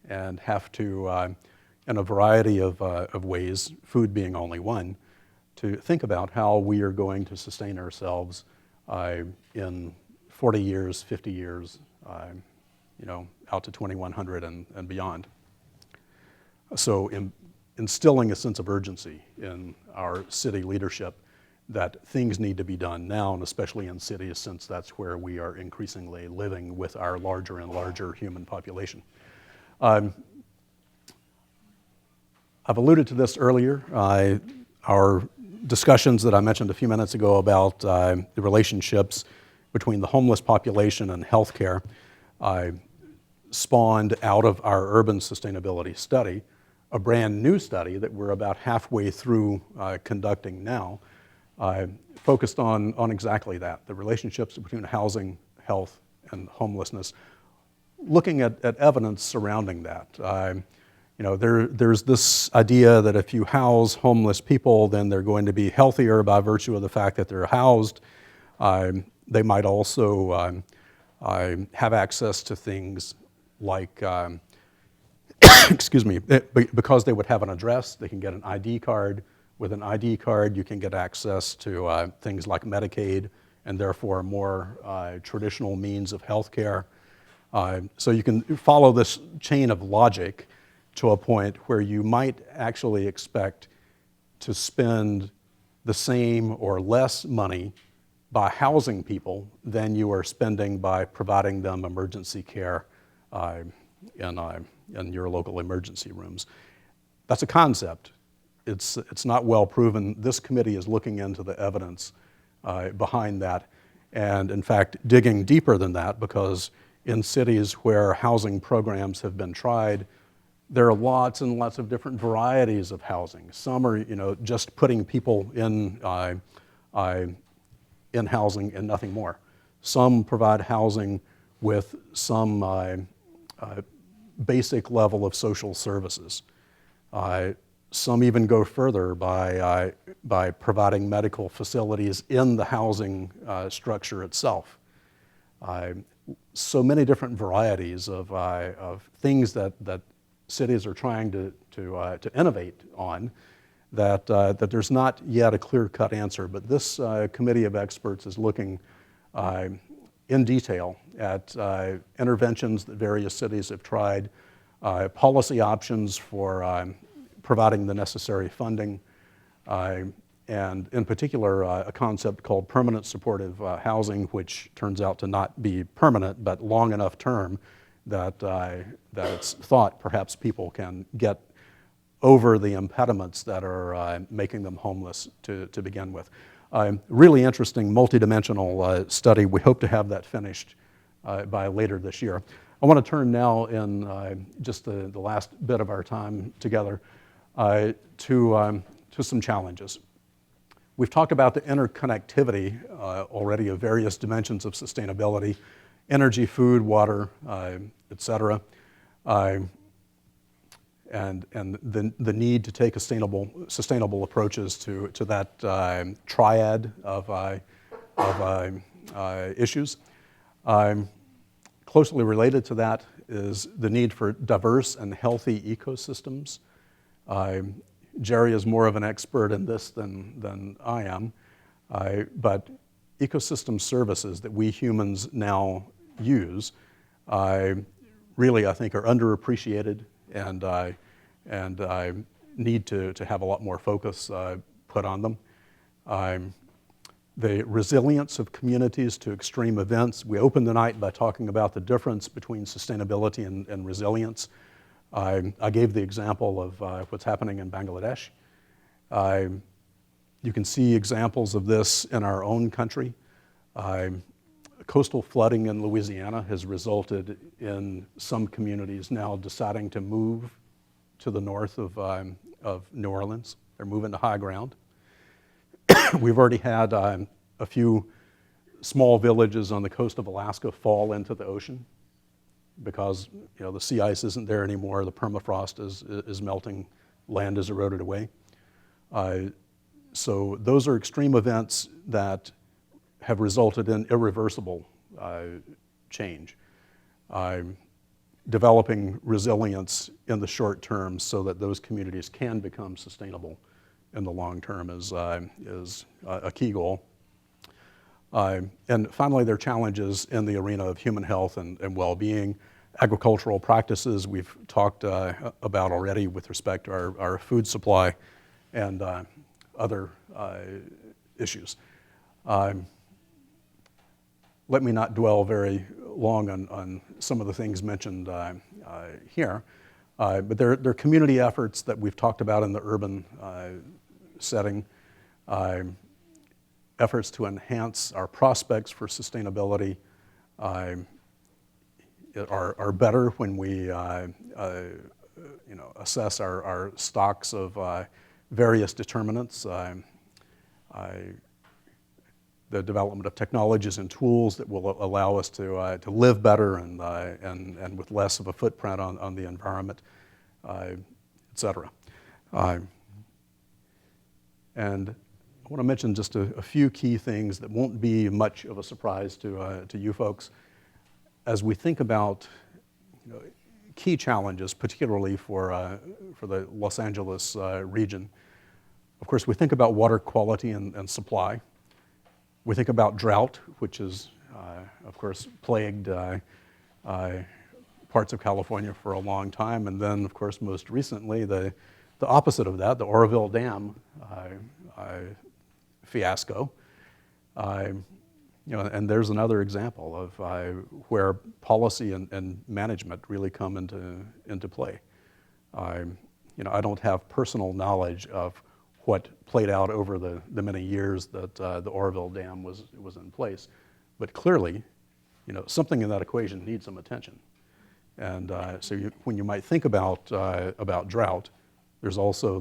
and have to, in a variety of ways, food being only one, to think about how we are going to sustain ourselves in 40 years, 50 years, out to 2100 and beyond. So instilling a sense of urgency in our city leadership that things need to be done now, and especially in cities, since that's where we are increasingly living with our larger and larger human population. I've alluded to this earlier. Our discussions that I mentioned a few minutes ago about the relationships between the homeless population and healthcare spawned out of our urban sustainability study, a brand new study that we're about halfway through conducting now, focused on exactly that, the relationships between housing, health, and homelessness, looking at evidence surrounding that. There's this idea that if you house homeless people, then they're going to be healthier by virtue of the fact that they're housed. They might also have access to things like, excuse me, because they would have an address, they can get an ID card. With an ID card, you can get access to things like Medicaid, and therefore more traditional means of health care. So you can follow this chain of logic to a point where you might actually expect to spend the same or less money by housing people than you are spending by providing them emergency care in your local emergency rooms. That's a concept. It's not well proven. This committee is looking into the evidence behind that, and in fact digging deeper than that, because in cities where housing programs have been tried, there are lots and lots of different varieties of housing. Some are, just putting people in housing and nothing more. Some provide housing with some basic level of social services. Some even go further by providing medical facilities in the housing structure itself. So many different varieties of things that cities are trying to innovate on, that there's not yet a clear-cut answer. But this committee of experts is looking in detail at interventions that various cities have tried, policy options for providing the necessary funding, and in particular a concept called permanent supportive housing, which turns out to not be permanent but long enough term that it's thought perhaps people can get over the impediments that are making them homeless to begin with. Really interesting multidimensional study. We hope to have that finished by later this year. I want to turn now in just the last bit of our time together to some challenges. We've talked about the interconnectivity already of various dimensions of sustainability: energy, food, water, et cetera, and the need to take sustainable approaches to that triad of issues. Closely related to that is the need for diverse and healthy ecosystems. Jerry is more of an expert in this than I am, but ecosystem services that we humans now use really, I think, are underappreciated and need to have a lot more focus put on them. the resilience of communities to extreme events. We opened the night by talking about the difference between sustainability and resilience. I gave the example of what's happening in Bangladesh. You can see examples of this in our own country. Coastal flooding in Louisiana has resulted in some communities now deciding to move to the north of New Orleans. They're moving to high ground. We've already had a few small villages on the coast of Alaska fall into the ocean because the sea ice isn't there anymore. The permafrost is melting. Land is eroded away. So those are extreme events that have resulted in irreversible change. Developing resilience in the short term so that those communities can become sustainable in the long term is a key goal. And finally, there are challenges in the arena of human health and well-being. Agricultural practices we've talked about already with respect to our food supply and other issues. Let me not dwell very long on some of the things mentioned here, but there are community efforts that we've talked about in the urban setting, efforts to enhance our prospects for sustainability are better when we assess our stocks of various determinants. The development of technologies and tools that will allow us to live better and with less of a footprint on the environment, et cetera. And I want to mention just a few key things that won't be much of a surprise to you folks. As we think about key challenges, particularly for the Los Angeles region, of course, we think about water quality and supply. We think about drought, which is, of course, plagued parts of California for a long time. And then, of course, most recently, the opposite of that, the Oroville Dam fiasco. And there's another example of where policy and management really come into play. I don't have personal knowledge of what played out over the many years that the Oroville Dam was in place, but clearly, something in that equation needs some attention. And so when you might think about drought, there's also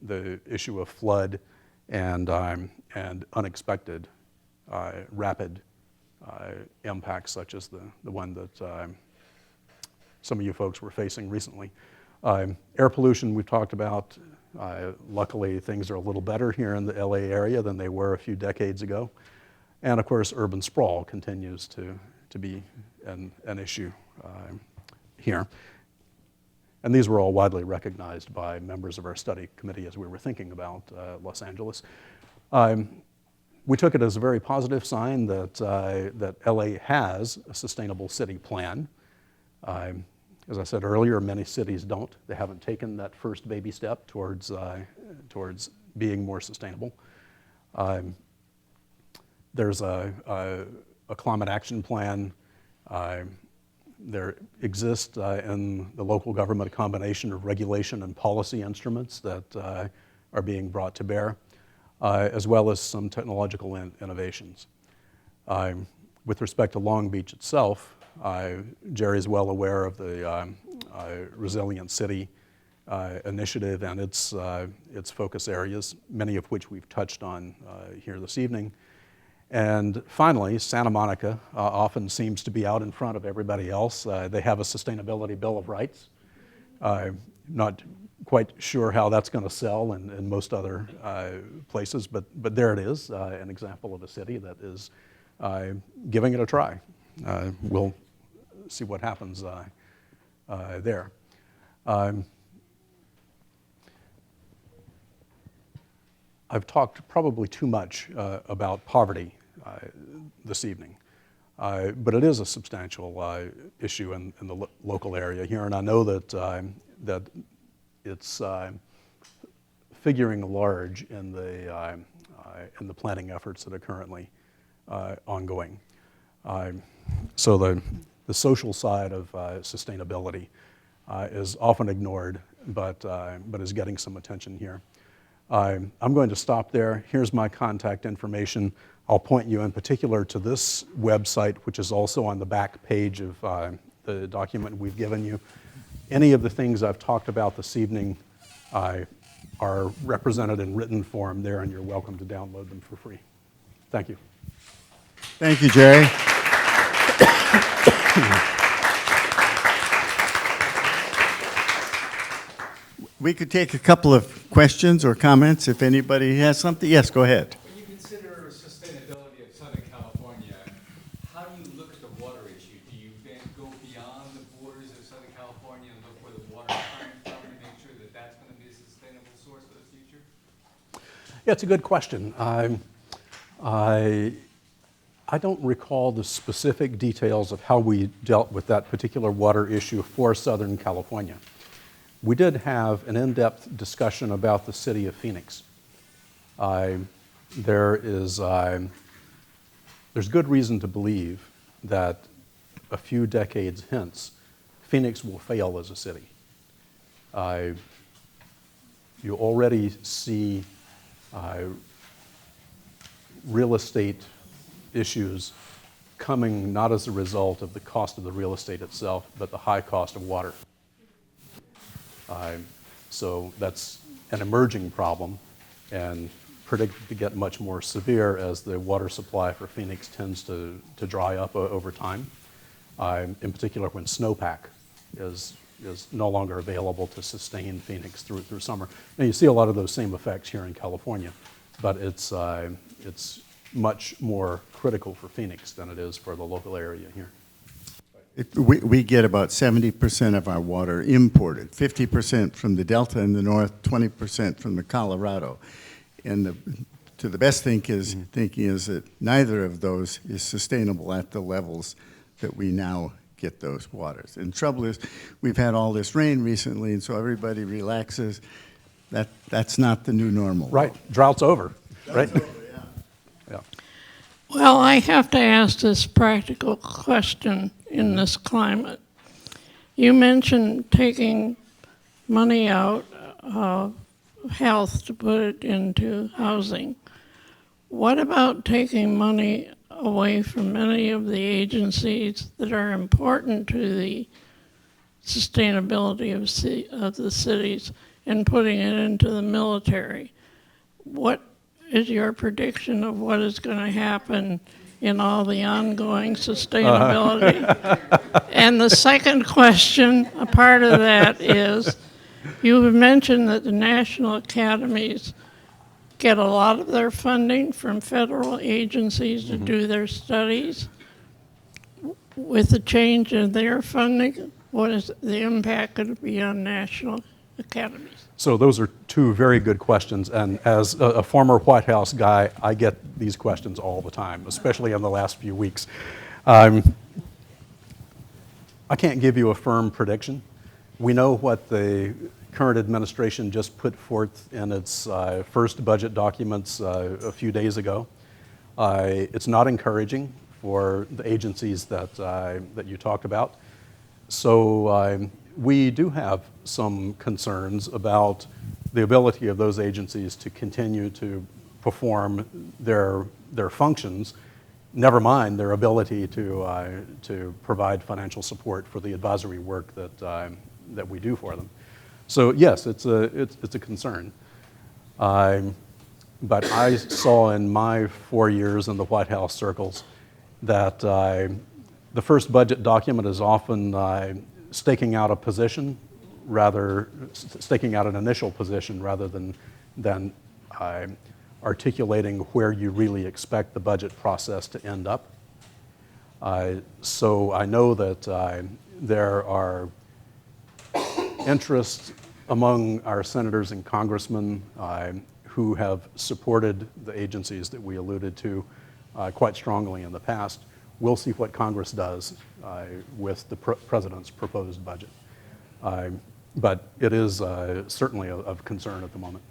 the issue of flood and unexpected rapid impacts, such as the one that some of you folks were facing recently. Air pollution we've talked about. Luckily, things are a little better here in the LA area than they were a few decades ago. And of course, urban sprawl continues to be an issue here. And these were all widely recognized by members of our study committee as we were thinking about Los Angeles. We took it as a very positive sign that LA has a sustainable city plan. As I said earlier, many cities don't. They haven't taken that first baby step towards being more sustainable. There's a climate action plan. There exists in the local government a combination of regulation and policy instruments that are being brought to bear, as well as some technological innovations. With respect to Long Beach itself, Jerry's well aware of the Resilient City initiative and its focus areas, many of which we've touched on here this evening. And finally, Santa Monica often seems to be out in front of everybody else. They have a Sustainability Bill of Rights. Not quite sure how that's going to sell in most other places, but there it is, an example of a city that is giving it a try. We'll see what happens there. I've talked probably too much about poverty this evening, but it is a substantial issue in the local area here, and I know that it's figuring large in the and the planning efforts that are currently ongoing. So the social side of sustainability is often ignored, but is getting some attention here. I'm going to stop there. Here's my contact information. I'll point you in particular to this website, which is also on the back page of the document we've given you. Any of the things I've talked about this evening are represented in written form there, and you're welcome to download them for free. Thank you. Thank you, Jerry. We could take a couple of questions or comments if anybody has something. Yes, go ahead. When you consider sustainability of Southern California, how do you look at the water issue? Do you then go beyond the borders of Southern California and look where the water is coming from to make sure that that's going to be a sustainable source for the future? Yeah, it's a good question. I don't recall the specific details of how we dealt with that particular water issue for Southern California. We did have an in-depth discussion about the city of Phoenix. There's good reason to believe that a few decades hence, Phoenix will fail as a city. You already see real estate issues coming not as a result of the cost of the real estate itself, but the high cost of water. So that's an emerging problem and predicted to get much more severe as the water supply for Phoenix tends to dry up over time, in particular when snowpack is no longer available to sustain Phoenix through summer. And you see a lot of those same effects here in California, but it's much more critical for Phoenix than it is for the local area here. We get about 70% of our water imported, 50% from the Delta in the north, 20% from the Colorado. And to the best thinking is that neither of those is sustainable at the levels that we now get those waters. And the trouble is, we've had all this rain recently, and so everybody relaxes. That's not the new normal. Right, drought's over, right? Over, yeah. Yeah. Well, I have to ask this practical question in this climate. You mentioned taking money out of health to put it into housing. What about taking money away from many of the agencies that are important to the sustainability of the cities and putting it into the military? What is your prediction of what is going to happen in all the ongoing sustainability? And the second question, a part of that is, you have mentioned that the national academies get a lot of their funding from federal agencies to do their studies. With the change in their funding, what is the impact going to be on national academies? So those are two very good questions, and as a former White House guy, I get these questions all the time, especially in the last few weeks. I can't give you a firm prediction. We know what the current administration just put forth in its first budget documents a few days ago. It's not encouraging for the agencies that you talked about. So we do have some concerns about the ability of those agencies to continue to perform their functions, never mind their ability to provide financial support for the advisory work that we do for them. So yes, it's a concern. But I saw in my 4 years in the White House circles that the first budget document is often staking out a position, staking out an initial position rather than articulating where you really expect the budget process to end up. So I know that there are interests among our senators and congressmen who have supported the agencies that we alluded to quite strongly in the past. We'll see what Congress does with the president's proposed budget. But it is certainly of concern at the moment.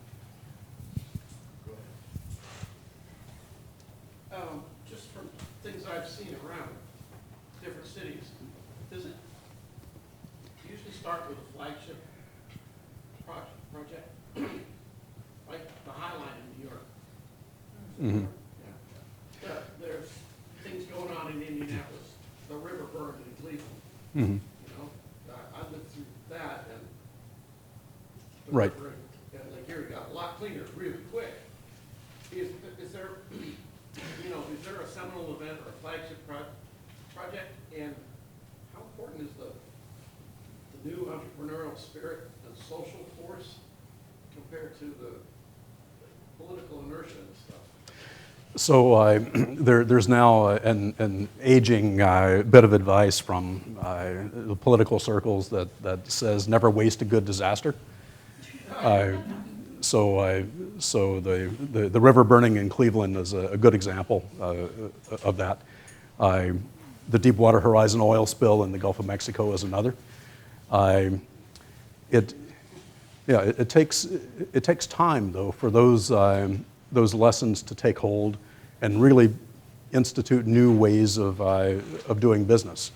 project, like the High Line in New York. Mhm. Yeah. There's things going on in Indianapolis, the river burned in Cleveland, Mhm. you know? I lived through that, and the Right. river in Lake Erie got a lot cleaner really quick. Is there, you know, is there a seminal event or a flagship project, and how important is the new entrepreneurial spirit and social force compared to the political inertia and stuff? So there's now an aging bit of advice from the political circles that says never waste a good disaster. So the river burning in Cleveland is a good example of that. The Deepwater Horizon oil spill in the Gulf of Mexico is another. It takes time though for those lessons to take hold and really institute new ways of doing business.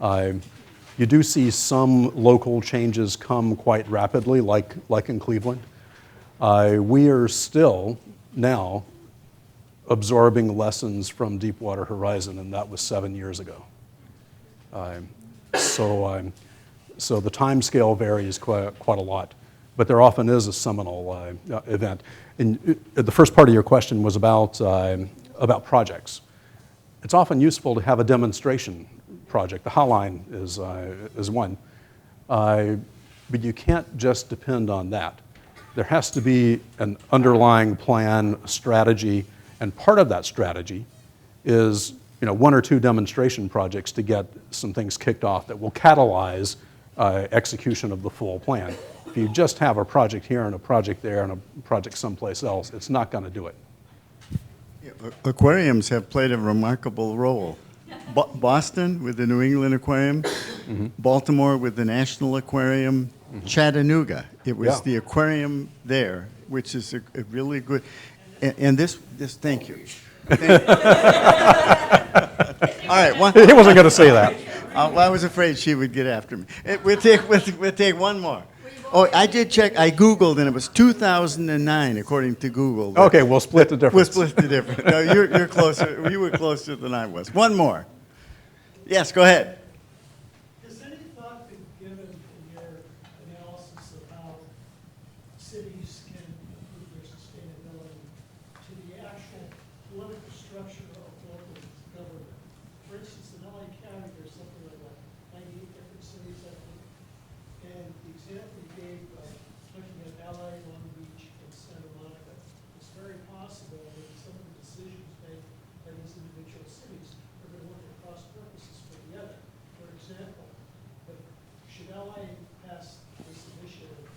You do see some local changes come quite rapidly, like in Cleveland. We are still now absorbing lessons from Deepwater Horizon, and that was 7 years ago. So the time scale varies quite a lot, but there often is a seminal event. And the first part of your question was about projects. It's often useful to have a demonstration project. The Hotline is one, but you can't just depend on that. There has to be an underlying plan, strategy, and part of that strategy is one or two demonstration projects to get some things kicked off that will catalyze execution of the full plan. If you just have a project here and a project there and a project someplace else, it's not going to do it. Yeah, aquariums have played a remarkable role. Boston with the New England Aquarium, Baltimore with the National Aquarium, Chattanooga. It was Yeah. the aquarium there, which is a really good. And this thank you. Thank you. All right. He wasn't going to say that. Well, I was afraid she would get after me. We'll take one more. Oh, I did check. I Googled, and it was 2009, according to Google. Okay, we'll split the difference. We'll split the difference. No, you're closer. You were closer than I was. One more. Yes, go ahead. Has any thought been given in your analysis of how cities can improve their sustainability to the actual political structure of local government? For instance, in LA County, there's something like 98 different cities, I think. And the example you gave, looking at LA, Long Beach, and Santa Monica, it's very possible that some of the decisions made by these individual cities are going to work at cross purposes for the other. For example, should LA pass this initiative,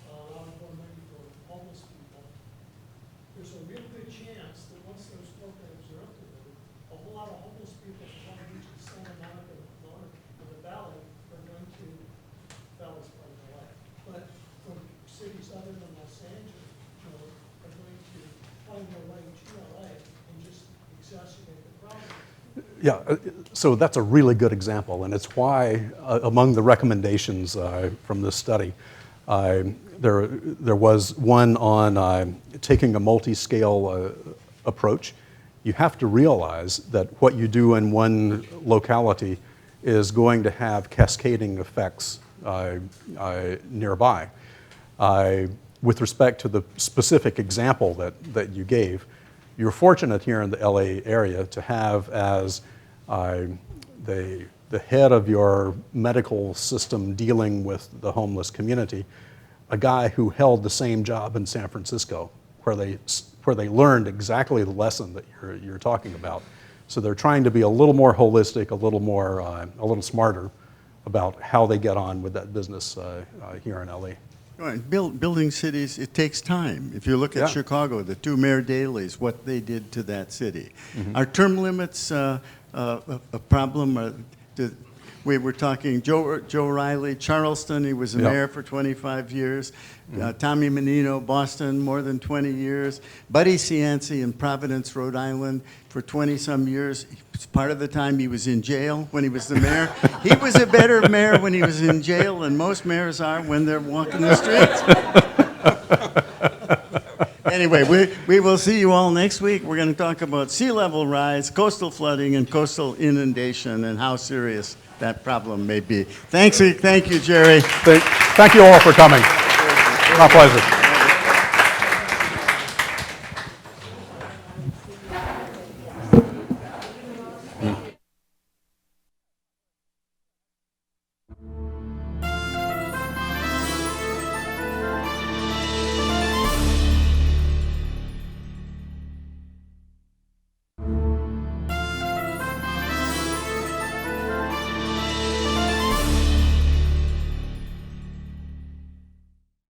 allowing more money for homeless people, there's a real good chance that once those programs are implemented, a whole lot of homeless people from Long Beach to Santa Monica and the Valley are going to, Valley's part of LA, but from cities other than Los Angeles, are going to find their way to LA and just exacerbate the problem. Yeah, so that's a really good example, and it's why among the recommendations from this study, there was one on taking a multi-scale approach. You have to realize that what you do in one locality is going to have cascading effects nearby. With respect to the specific example that you gave, you're fortunate here in the LA area to have as the head of your medical system dealing with the homeless community, a guy who held the same job in San Francisco, where they learned exactly the lesson that you're talking about. So they're trying to be a little more holistic, a little smarter about how they get on with that business here in LA. Right. Building cities, it takes time. If you look at Yeah. Chicago, the two Mayor Daley's, what they did to that city. Are term limits a problem? We were talking Joe Riley, Charleston, he was a Yeah. mayor for 25 years. Tommy Menino, Boston, more than 20 years. Buddy Cianci in Providence, Rhode Island, for 20-some years. Part of the time he was in jail when he was the mayor. He was a better mayor when he was in jail than most mayors are when they're walking the streets. Anyway, we will see you all next week. We're going to talk about sea level rise, coastal flooding, and coastal inundation, and how serious that problem may be. Thank you, Jerry. Thank you all for coming. My pleasure.